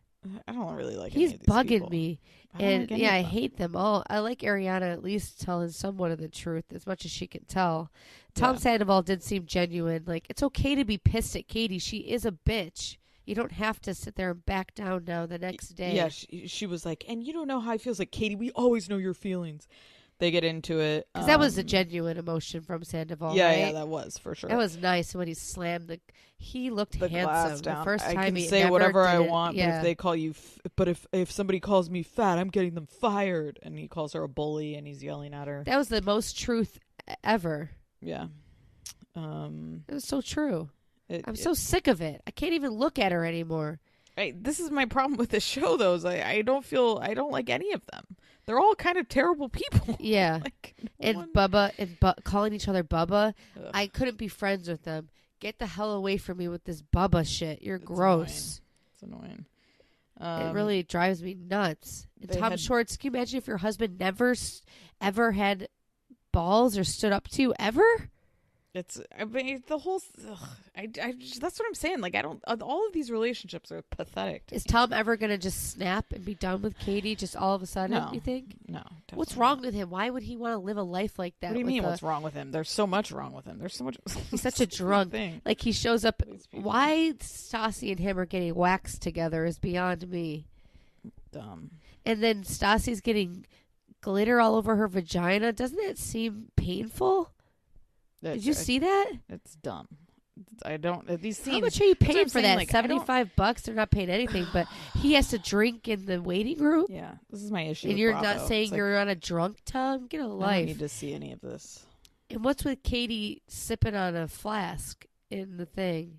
I don't really like He's any of these bugging people. me. I don't like any of I them. hate them all. I like Ariana at least telling somewhat of the truth as much as she can tell. Tom Sandoval did seem genuine. Like, it's okay to be pissed at Katie. She is a bitch. You don't have to sit there and back down now the next day. Yeah, she was like, and you don't know how it feels. Like, Katie, we always know your feelings. They get into it. Because that was a genuine emotion from Sandoval, Yeah, right? yeah, that was, for sure. That was nice when he slammed he looked the handsome. glass down. The first time I can he say ever whatever I did it. want, Yeah. but if they call you, but if somebody calls me fat, I'm getting them fired. And he calls her a bully, and he's yelling at her. That was the most truth ever. Yeah. It was so true. I'm so sick of it. I can't even look at her anymore. This is my problem with this show, though. Is I don't like any of them. They're all kind of terrible people. Yeah. Like, Bubba and calling each other Bubba. Ugh. I couldn't be friends with them. get the hell away from me with this Bubba shit. You're gross. It's annoying. It really drives me nuts. And Tom Shorts, can you imagine if your husband never ever had balls or stood up to you ever? I mean, the whole. That's what I'm saying. Like, all of these relationships are pathetic. Is Tom ever going to just snap and be done with Katie just all of a sudden, No. you think? No. What's wrong with him? Why would he want to live a life like that? What do you mean, what's wrong with him? There's so much wrong with him. There's so much. He's such a drunk. Like, he shows up. Why Stassi and him are getting waxed together is beyond me. Dumb. And then Stassi's getting glitter all over her vagina. Doesn't that seem painful? Did you see that? It's dumb. I don't. These scenes. How much are you paying for that? Like, $75. They're not paying anything, but he has to drink in the waiting room. Yeah, this is my issue. And with you're Bravo. not saying you're on a drunk tub. Get a life. I don't need to see any of this. And what's with Katie sipping on a flask in the thing?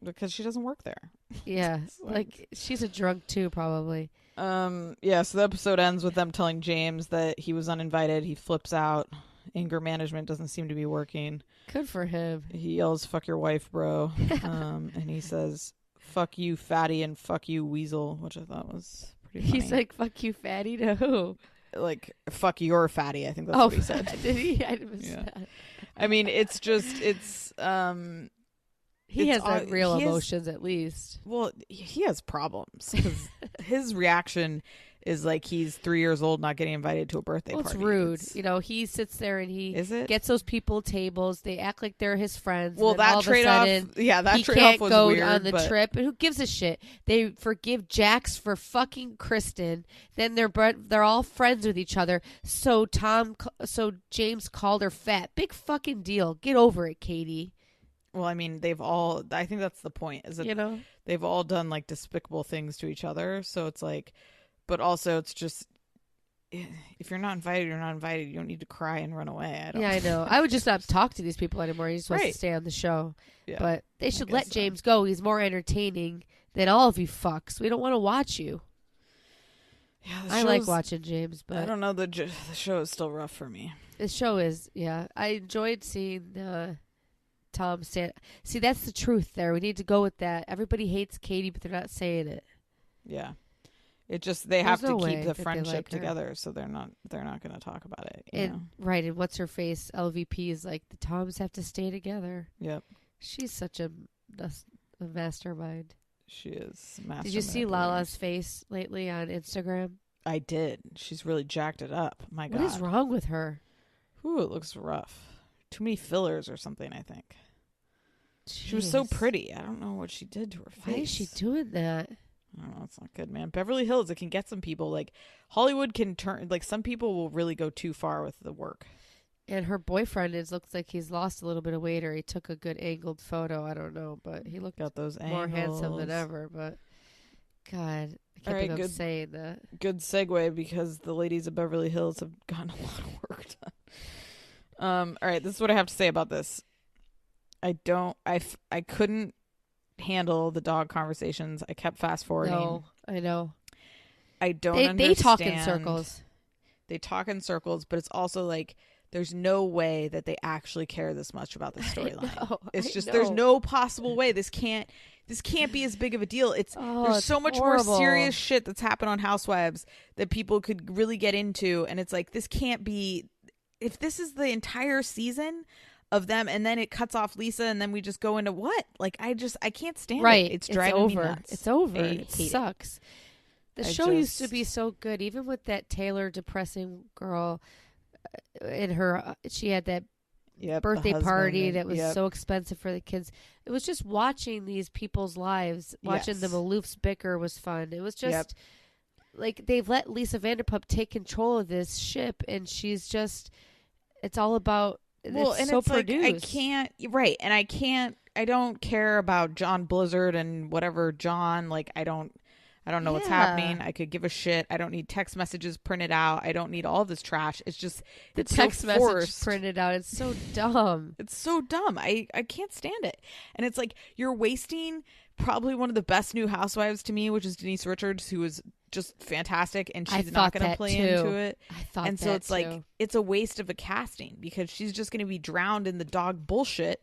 Because she doesn't work there. Yeah, like she's a drunk too, probably. Yeah. So the episode ends with them telling James that he was uninvited. He flips out. Anger management doesn't seem to be working. Good for him. He yells, "Fuck your wife, bro." And he says, "Fuck you, fatty," and "Fuck you, weasel," which I thought was pretty funny. He's like, "Fuck you, fatty," to who? Like, "Fuck your fatty." I think that's what he said. Did he? I missed that. I mean, it's just, he has real emotions, at least. Well, he has problems because his reaction is like he's 3 years old not getting invited to a birthday party. It's rude. He sits there and he gets those people tables. They act like they're his friends. Well, and that trade-off, that trade-off was weird. He can't go on the but... trip. And who gives a shit? They forgive Jax for fucking Kristen. Then they're all friends with each other. So James called her fat. Big fucking deal. Get over it, Katie. Well, I mean, I think that's the point. Is that they've all done like despicable things to each other. So it's like, but also it's just, if you're not invited, you're not invited. You don't need to cry and run away. I know. I would just not talk to these people anymore. He just wants to stay on the show. Yeah, but they should let James go. He's more entertaining than all of you fucks. We don't want to watch you. Yeah, I like watching James, but I don't know. The show is still rough for me. The show is, yeah. I enjoyed seeing Tom stand. See, that's the truth there. We need to go with that. Everybody hates Katie, but they're not saying it. Yeah. It just, they have to keep the friendship together, so they're not going to talk about it. And what's her face? LVP is like, the Toms have to stay together. Yep. She's such a mastermind. She is. Did you see Lala's face lately on Instagram? I did. She's really jacked it up. My God. What is wrong with her? Ooh, it looks rough. Too many fillers or something, I think. Jeez. She was so pretty. I don't know what she did to her face. Why is she doing that? I don't know. It's not good, man. Beverly Hills, it can get some people. Like, Hollywood can turn... Like, some people will really go too far with the work. And her boyfriend looks like he's lost a little bit of weight, or he took a good angled photo. I don't know, but he looked more handsome than ever. But, God, I can't believe I'm saying that. Good segue, because the ladies of Beverly Hills have gotten a lot of work done. All right, this is what I have to say about this. I couldn't handle the dog conversations. I kept fast forwarding. No, I know. I don't understand. They talk in circles. They talk in circles, but it's also like there's no way that they actually care this much about the storyline. It's just there's no possible way this can't be as big of a deal. There's so much more serious shit that's happened on Housewives that people could really get into, and it's like this can't be. If this is the entire season of them, and then it cuts off Lisa, and then we just go into what? Like, I can't stand it. It's driving me nuts. It's over. It sucks. The show used to be so good, even with that Taylor depressing girl. In her, she had that birthday party that was so expensive for the kids. It was just watching these people's lives, watching the Maloofs bicker was fun. It was just like they've let Lisa Vanderpump take control of this ship, and she's just. It's all about. Well, it's and so it's produced. Like I don't care about John Blizzard and whatever John. Like I don't know what's happening. I could give a shit. I don't need text messages printed out. I don't need all this trash. It's just the text message printed out. It's so dumb. It's so dumb. I can't stand it. And it's like you're wasting probably one of the best new housewives to me, which is Denise Richards, who is just fantastic, and she's not going to play into it. I thought and so it's like it's a waste of a casting because she's just going to be drowned in the dog bullshit,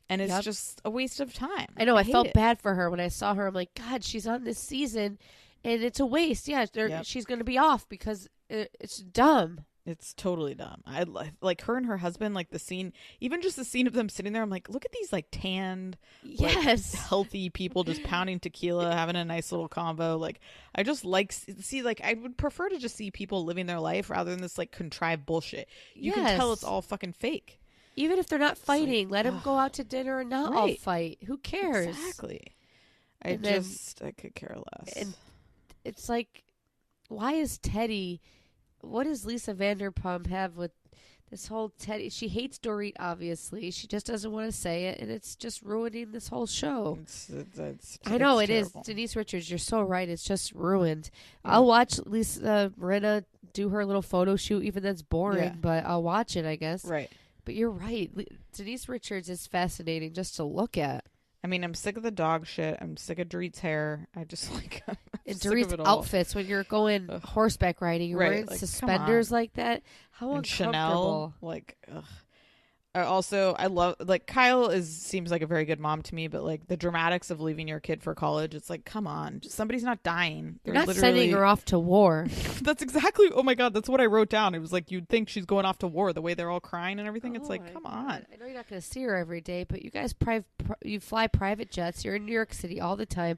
And it's just a waste of time. I know. I felt it. bad for her when I saw her. I'm like, God, she's on this season, and it's a waste. Yeah, she's going to be off because it's dumb. It's totally dumb. I like her and her husband, like the scene, even just the scene of them sitting there. I'm like, look at these like tanned, yes, healthy people just pounding tequila, having a nice little convo. Like, I just I would prefer to just see people living their life rather than this like contrived bullshit. You can tell it's all fucking fake. Even if they're not fighting, let them go out to dinner and not all fight. Who cares? Exactly. I could care less. And it's like, why is Teddy? What does Lisa Vanderpump have with this whole Teddy? She hates Dorit, obviously. She just doesn't want to say it, and it's just ruining this whole show. I know it is. Denise Richards, you're so right. It's just ruined. Yeah. I'll watch Lisa Rinna do her little photo shoot, even though that's boring, but I'll watch it, I guess. Right. But you're right. Denise Richards is fascinating just to look at. I mean, I'm sick of the dog shit. I'm sick of Dorit's hair. I just like and Dorit's outfits when you're going horseback riding. You're wearing suspenders like that. How and uncomfortable. Chanel, I love Kyle seems like a very good mom to me, but like the dramatics of leaving your kid for college, it's like, come on, somebody's not dying. You're not sending her off to war. That's exactly. Oh my God, that's what I wrote down. It was like you'd think she's going off to war the way they're all crying and everything. It's like, come on. I know you're not going to see her every day, but you guys you fly private jets. You're in New York City all the time.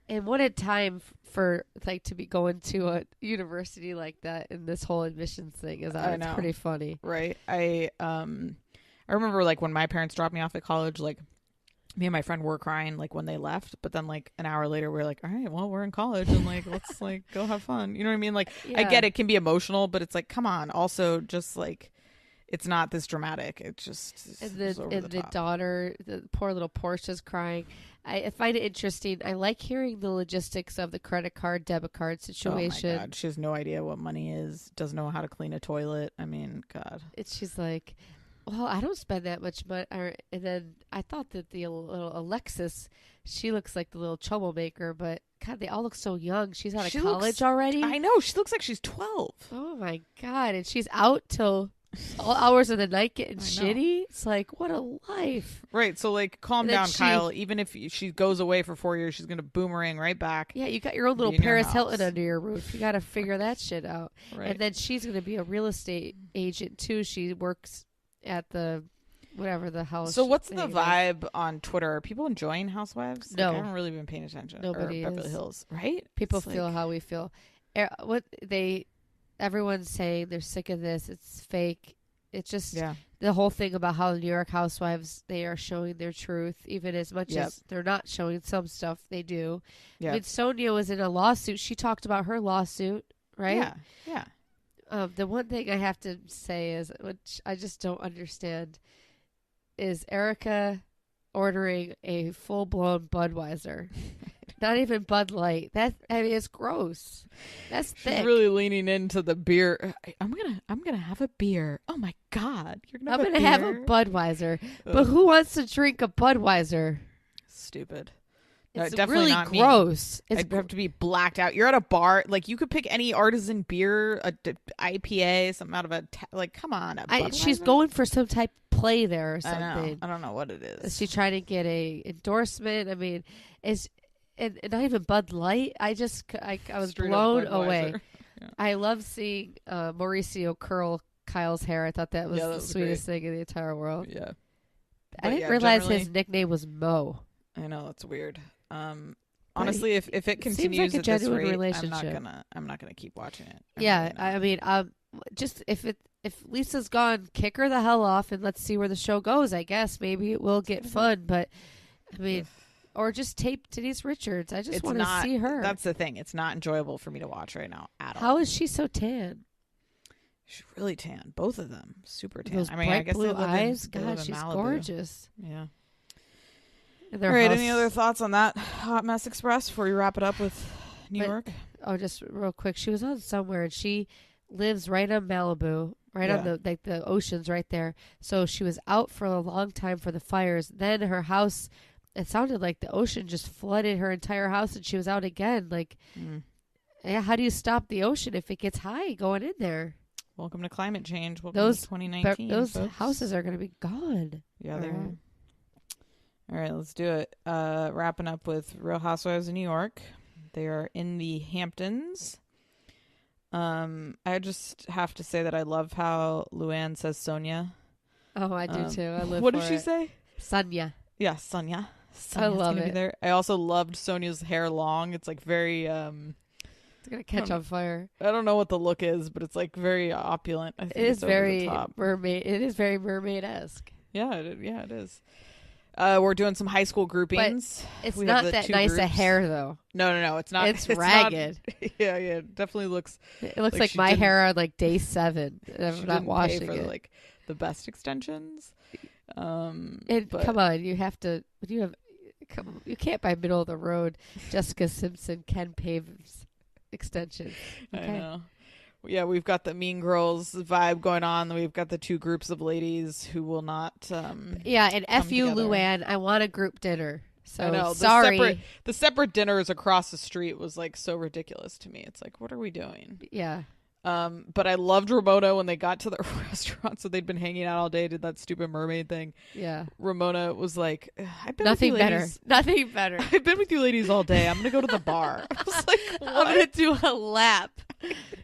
And what a time for to be going to a university like that, and this whole admissions thing is it's pretty funny, right? I remember like when my parents dropped me off at college, like me and my friend were crying like when they left, but then like an hour later we were like, all right, well, we're in college and like let's like go have fun. You know what I mean? Like I get it can be emotional, but it's like, come on. Also, just like it's not this dramatic. It's just the daughter, the poor little Portia's crying. I find it interesting. I like hearing the logistics of the credit card, debit card situation. Oh my God, she has no idea what money is. Doesn't know how to clean a toilet. I mean, God. She's like, well, I don't spend that much money. And then I thought that the little Alexis, she looks like the little troublemaker, but God, they all look so young. She's out of college already. I know. She looks like she's 12. Oh my God. And she's out till all hours of the night getting shitty. It's like, what a life. Right. So like, calm down, Kyle. Even if she goes away for 4 years, she's going to boomerang right back. Yeah. You got your own little Paris Hilton under your roof. You got to figure that shit out. Right. And then she's going to be a real estate agent too. She works at the house. So what's the vibe on Twitter? Are people enjoying Housewives? No. I haven't really been paying attention. Nobody or Beverly Hills, right? People feel how we feel. Everyone's saying they're sick of this. It's fake. It's just the whole thing about how the New York Housewives, they are showing their truth, even as much as they're not showing some stuff. They do. I mean, Sonia was in a lawsuit. She talked about her lawsuit, right? Yeah. The one thing I have to say is, which I just don't understand, is Erica ordering a full-blown Budweiser. Not even Bud Light. It's gross. That's thick. She's really leaning into the beer. I'm gonna have a beer. Oh my God, I'm gonna have a Budweiser. But who wants to drink a Budweiser? Stupid. It's definitely really not gross. I'd have to be blacked out. You're at a bar, like you could pick any artisan beer, a IPA, something out of come on. She's going for some type of play there or something. I don't know what it is. Is she trying to get a endorsement? I mean, and not even Bud Light. I was blown away. Yeah. I love seeing Mauricio curl Kyle's hair. I thought that was the sweetest thing in the entire world. Yeah. I didn't realize his nickname was Mo. I know, that's weird. Honestly, if it continues like at this rate, I'm not gonna keep watching it. I mean, just if Lisa's gone, kick her the hell off and let's see where the show goes. I guess maybe it will get fun, but I mean, or just tape Denise Richards. I just want to see her. That's the thing. It's not enjoyable for me to watch right now at all. How is she so tan? She's really tan. Both of them, super tan. Those bright blue eyes. God, she's gorgeous. Yeah. All right, any other thoughts on that Hot Mess Express before you wrap it up with New York? Oh, just real quick. She was on somewhere, and she lives right on Malibu, right on the ocean's right there. So she was out for a long time for the fires. Then her house, it sounded like the ocean just flooded her entire house, and she was out again. Like, how do you stop the ocean if it gets high going in there? Welcome to climate change. Welcome to 2019. Those houses are going to be gone. Yeah, they are. All right, let's do it. Wrapping up with Real Housewives of New York. They are in the Hamptons. I just have to say that I love how Luann says Sonia. Oh, I do too. I live What for did she it. say? Sonia. Yeah, Sonia. I love gonna it. Be there. I also loved Sonia's hair long. It's like very It's going to catch on fire. I don't know what the look is, but it's like very opulent. I think It is it's over the very top. mermaid. It is very mermaid-esque. Yeah, it is. We're doing some high school groupings. It's We have not the that two nice a groups. hair, though. No, it's not. It's not- ragged. yeah, it definitely looks. It looks Like like she my didn't- hair on like day 7. And I'm She not didn't washing pay for it. like the best extensions. And but- come on, you have to. You can't buy middle of the road Jessica Simpson Ken Paves extensions. Okay. I know. Yeah, we've got the Mean Girls vibe going on. We've got the two groups of ladies who will not. Yeah, and come F you, together. Luann. I want a group dinner. So I know. sorry. The separate dinners across the street was like so ridiculous to me. It's like, what are we doing? Yeah. But I loved Ramona when they got to the restaurant. So they'd been hanging out all day, did that stupid mermaid thing. Yeah. Ramona was like, I've been Nothing with you better. ladies. Nothing better. I've been with you ladies all day. I'm gonna go to the bar. I was like, what? I'm gonna do a lap.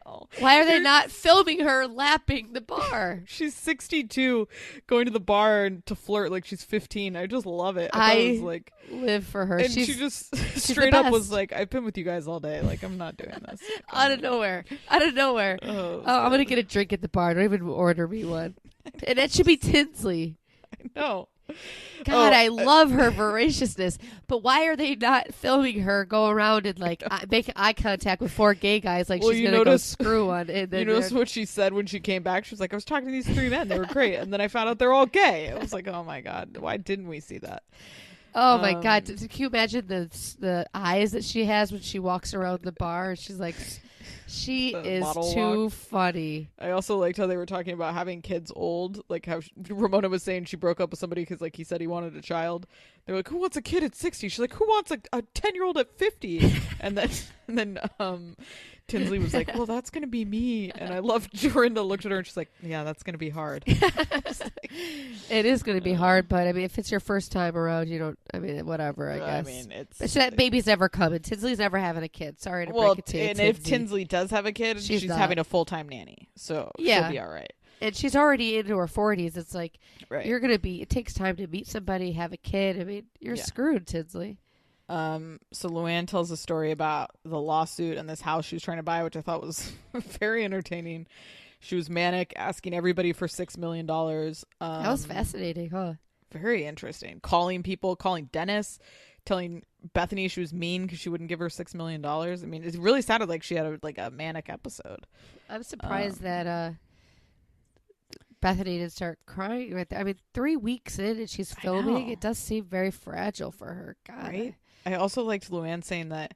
Oh. Why are they not filming her lapping the bar? She's 62, going to the bar and to flirt like she's 15. I just love it. I thought it was like, live for her. and She's she just the straight up was best. like, I've been with you guys all day. Like, I'm not doing this. out of nowhere. Out of nowhere. Oh, I'm gonna get a drink at the bar. Don't even order me one. And that should be Tinsley. no. God, Oh, I love her voraciousness. But why are they not filming her go around and like make eye contact with 4 gay guys like Well, she's you gonna go notice- screw one? And then You notice what she said when she came back? She was like, I was talking to these 3 men. They were great. And then I found out they're all gay. I was like, oh my God. Why didn't we see that? oh my God, can you imagine the eyes that she has when she walks around the bar? And she's like, she The is model too walk. funny. I also liked how they were talking about having kids old. Like how Ramona was saying she broke up with somebody because like he said he wanted a child. They're like, who wants a kid at 60? She's like, who wants a 10-year-old at 50? and then Tinsley was like, well, that's going to be me. And I love Jorinda looked at her and she's like, yeah, that's going to be hard. It is going to be hard, but I mean, if it's your first time around, you don't. I mean, whatever. I guess. I mean, it's. But that baby's never coming. Tinsley's never having a kid. Sorry to well, break it to you, and if Tinsley. Tinsley does have a kid, She's she's not. having a full-time nanny. So Yeah. she'll be all right. And she's already into her 40s. It's like Right. you're gonna be. It takes time to meet somebody, have a kid. I mean, you're Yeah. screwed, Tinsley. So Luann tells a story about the lawsuit and this house she was trying to buy, which I thought was very entertaining. She was manic, asking everybody for $6 million. That was fascinating, huh? Very interesting. Calling people, calling Dennis, telling Bethany she was mean because she wouldn't give her $6 million. I mean, it really sounded like she had a manic episode. I'm surprised that Bethany didn't start crying right there. I mean, 3 weeks in and she's filming. know. It does seem very fragile for her. God. Right? I also liked Luann saying that,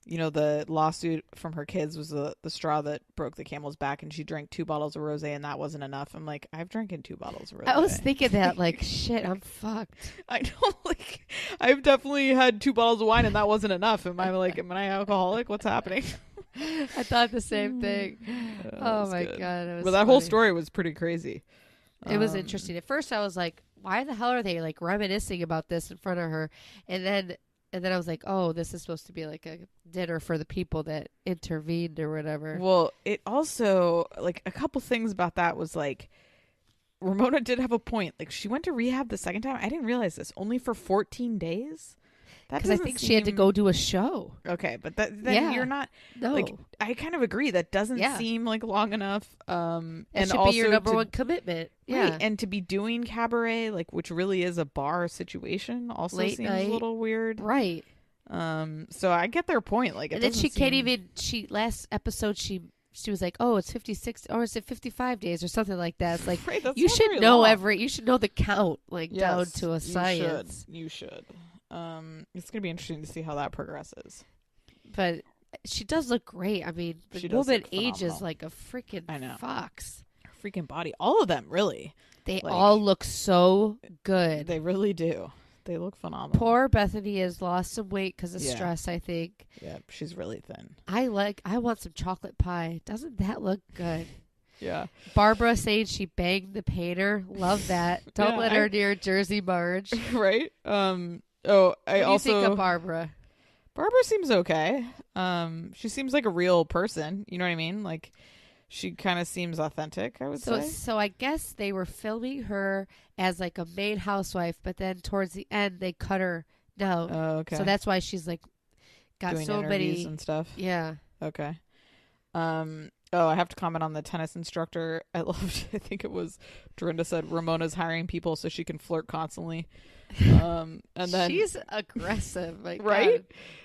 you know, the lawsuit from her kids was the straw that broke the camel's back, and she drank 2 bottles of rosé, and that wasn't enough. I'm like, I've drinking 2 bottles of rosé. I was thinking that, like, shit, I'm fucked. I know, like, I've definitely had 2 bottles of wine, and that wasn't enough. Am I alcoholic? What's happening? I thought the same thing. That Oh was my good. God. It was But that whole funny. story was pretty crazy. It was interesting. At first, I was like, "Why the hell are they like reminiscing about this in front of her?" And then I was like, "Oh, this is supposed to be like a dinner for the people that intervened or whatever." Well, it also, like, a couple things about that was like, Ramona did have a point. Like, she went to rehab the second time. I didn't realize this. Only for 14 days. That Because I doesn't think she had to seem- go do a show. Okay, but then Yeah. you're not. No, Like, I kind of agree. That doesn't Yeah. seem like long enough. it And should also be your number to- one commitment. Right, Yeah, and to be doing cabaret, like, which really is a bar situation, also Late seems night. a little weird. right. So I get their point. Like, it And then doesn't she can't seem- even. Last episode she was like, "Oh, it's 56 or is it 55 days or something like that." It's like Right, that's you not should very know long. you should know the count like down Yes, to a science. You should. It's gonna be interesting to see how that progresses. But she does look great. I mean, the She does woman look ages phenomenal. like a freaking I know. fox. Freaking body, all of them, really. They Like- all look so good. They really do. They look phenomenal. Poor Bethany has lost some weight because of Yeah. stress, I think. Yeah, she's really thin. I want some chocolate pie. Doesn't that look good? Yeah. Barbara saying she banged the painter. Love that. Don't Yeah, let her near Jersey Marge. Right. What I do you also think of Barbara? Barbara seems okay. She seems like a real person. You know what I mean? Like, she kind of seems authentic, I would say. So I guess they were filming her as like a main housewife, but then towards the end they cut her down. Oh, okay. So that's why she's like got Doing so interviews many. and stuff. Yeah. Okay. I have to comment on the tennis instructor. I think it was Dorinda said Ramona's hiring people so she can flirt constantly. And then She's aggressive, like right?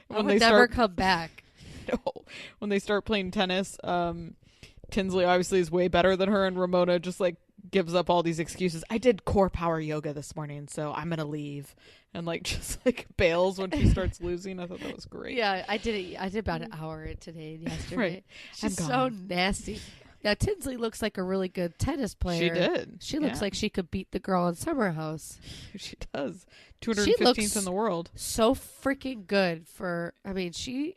God. I would never come back. No. When they start playing tennis, Tinsley obviously is way better than her, and Ramona just like gives up all these excuses. I did core power yoga this morning, so I'm gonna leave, and like just like bails when she starts losing. I thought that was great. Yeah, I did it. I did about an hour today and yesterday. Right. She's so nasty. Now Tinsley looks like a really good tennis player. She did. She looks like she could beat the girl in Summer House. She does. 215th in the world. So freaking good for. I mean, she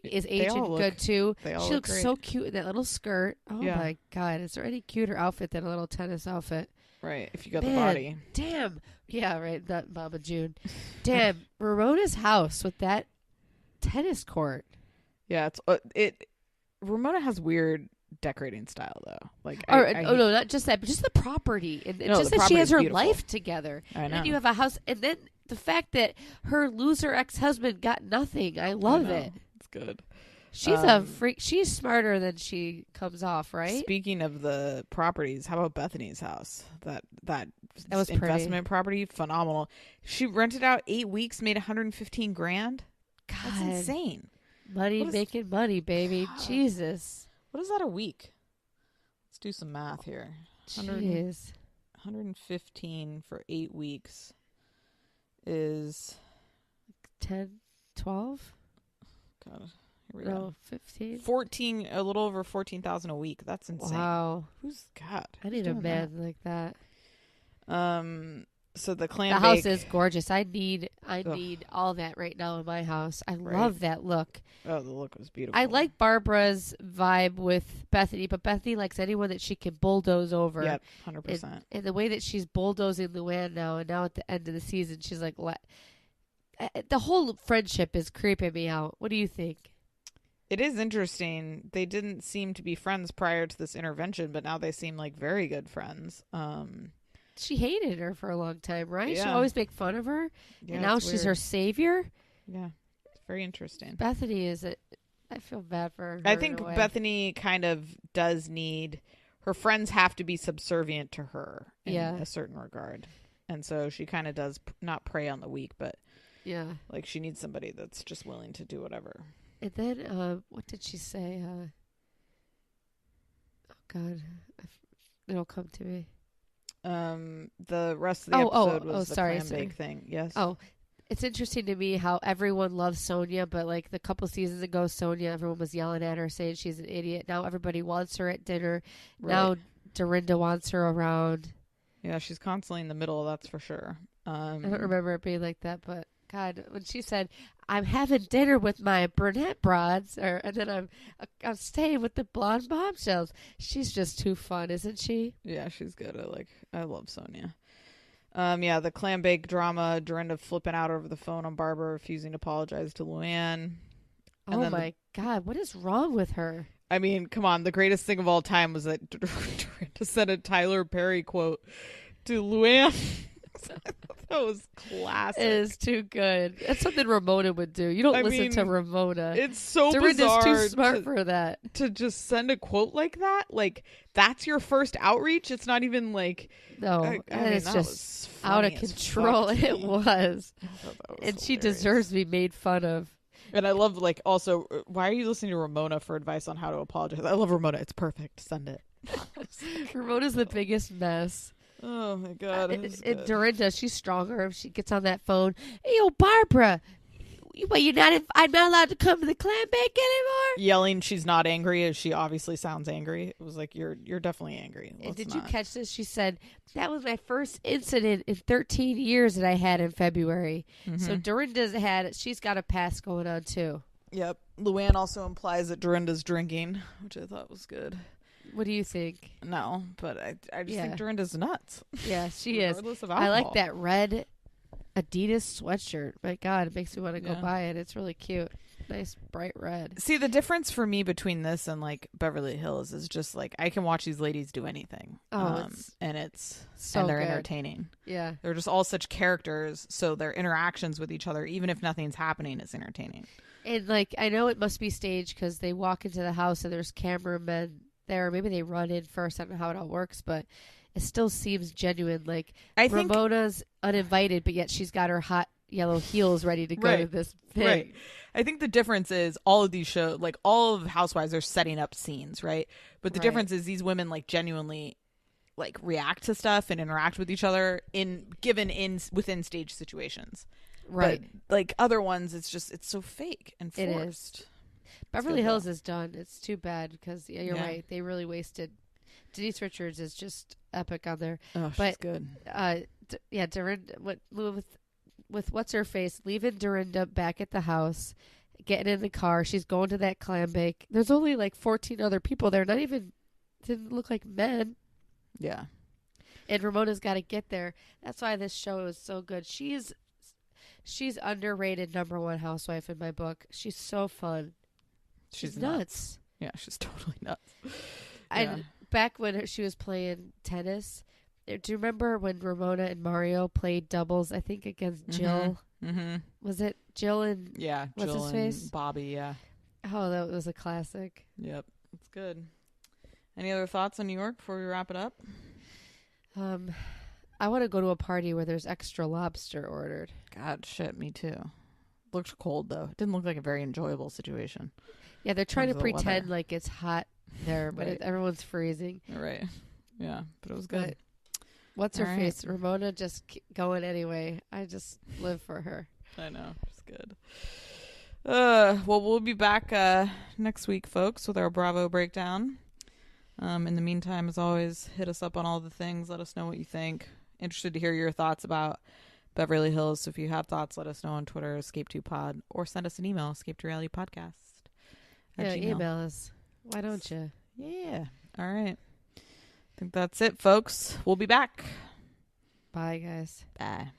is aging good too. She looks great. so cute in that little skirt. Oh Yeah. my God, is there any cuter outfit than a little tennis outfit? Right, if you got the body. Damn. Yeah, right. That Mama June. Damn, Ramona's house with that tennis court. Yeah, Ramona has weird decorating style though. Like, no, not just that, but just the property and No, just the that she has her property's beautiful. life together. I know. And then you have a house, and then the fact that her loser ex-husband got nothing. I love it. It's good. She's a freak. She's smarter than she comes off, right? Speaking of the properties, how about Bethany's house? That was investment property, phenomenal. She rented out 8 weeks, made $115,000. God, That's insane. Money making money, baby. God. Jesus. What is that a week? Let's do some math here. Jeez. 115 for 8 weeks is 10, 12? God. Here we go. No, 15. 14, a little over 14,000 a week. That's insane. Wow. Who's God? I need a man like that. So the clam The bake, house is gorgeous. I need all that right now in my house. I love that look. Oh, the look was beautiful. I like Barbara's vibe with Bethany, but Bethany likes anyone that she can bulldoze over. Yep, 100%. And the way that she's bulldozing Luann now, and now at the end of the season, she's like, the whole friendship is creeping me out. What do you think? It is interesting. They didn't seem to be friends prior to this intervention, but now they seem like very good friends. She hated her for a long time, right? Yeah. She always make fun of her, Yeah, and now it's she's weird. her savior. Yeah, it's very interesting. Bethany I feel bad for her. I think in a way. Bethany kind of does need, her friends have to be subservient to her in a certain regard. And so she kind of does not prey on the weak, but like she needs somebody that's just willing to do whatever. And then, what did she say? Oh, God. It'll come to me. The rest of the episode was the sorry. clam bake thing. Yes. Oh, it's interesting to me how everyone loves Sonia, but like the couple seasons ago, Sonia, everyone was yelling at her, saying she's an idiot. Now everybody wants her at dinner. Right. Now Dorinda wants her around. Yeah, she's constantly in the middle, that's for sure. I don't remember it being like that, but God, when she said, "I'm having dinner with my brunette broads," and then I'm staying with the blonde bombshells. She's just too fun, isn't she? Yeah, she's good. I love Sonia. The clam bake drama, Dorinda flipping out over the phone on Barbara, refusing to apologize to Luann. Oh my God, what is wrong with her? I mean, come on. The greatest thing of all time was that Dorinda sent a Tyler Perry quote to Luann. That was classic. It is too good. That's something Ramona would do. You don't listen to Ramona. It's so Dorinda's bizarre. too smart for that. To just send a quote like that. Like, that's your first outreach. It's not even like... No, it's just out of control. It was. And she deserves to be made fun of. And I love, like, also, why are you listening to Ramona for advice on how to apologize? I love Ramona. It's perfect. Send it. Ramona's the biggest mess. Oh, my God. And Dorinda, she's stronger if she gets on that phone. Hey, yo, Barbara, I'm not allowed to come to the clam bake anymore? Yelling she's not angry as she obviously sounds angry. It was like, you're definitely angry. Did you catch this? She said, that was my first incident in 13 years that I had in February. Mm-hmm. So Dorinda's she's got a pass going on too. Yep. Luann also implies that Dorinda's drinking, which I thought was good. What do you think? No, but I just Yeah. think Dorinda's nuts. Yeah, she is. Regardless of I like alcohol. that red Adidas sweatshirt. My God, it makes me want to go Yeah. buy it. It's really cute. Nice bright red. See, the difference for me between this and like Beverly Hills is just like I can watch these ladies do anything. Oh, it's and it's so and they're good. entertaining. Yeah. They're just all such characters, so their interactions with each other, even if nothing's happening, is entertaining. And like, I know it must be staged because they walk into the house and there's cameramen there. Maybe they run in first. I don't know how it all works, but it still seems genuine. Like I think Ramona's uninvited, but yet she's got her hot yellow heels ready to go to Right. this thing. Right. I think the difference is all of these shows, like all of Housewives, are setting up scenes, right? But the Right. difference is these women like genuinely like react to stuff and interact with each other within stage situations. Right. But like other ones, it's so fake and It is. forced. Beverly good, Hills though. is done. It's too bad because you're Yeah. right. They really wasted. Denise Richards is just epic on there. Oh, she's But- good. Dorinda with what's her face leaving Dorinda back at the house, getting in the car. She's going to that clam bake. There's only like 14 other people there. Didn't look like men. Yeah. And Ramona's got to get there. That's why this show is so good. She's underrated #1 housewife in my book. She's so fun. She's nuts. Yeah, she's totally nuts. And back when she was playing tennis, do you remember when Ramona and Mario played doubles? I think against Jill. Mm-hmm. Was it Jill and? Yeah. What's Jill his and face? Bobby. Yeah. Oh, that was a classic. Yep. It's good. Any other thoughts on New York before we wrap it up? I want to go to a party where there's extra lobster ordered. God, shit, me too. Looked cold though. It didn't look like a very enjoyable situation. Yeah, they're trying to terms of the pretend weather. like it's hot there, but Right. everyone's freezing. Right. Yeah, but it was good. What's her All right. face? Ramona just going anyway. I just live for her. I know. It's good. Well, we'll be back next week, folks, with our Bravo breakdown. In the meantime, as always, hit us up on all the things. Let us know what you think. Interested to hear your thoughts about Beverly Hills. So if you have thoughts, let us know on Twitter, Escape2Pod, or send us an email, escape2realitypodcast. Yeah, Gmail. email us. Why don't you? Yeah. All right. I think that's it, folks. We'll be back. Bye, guys. Bye.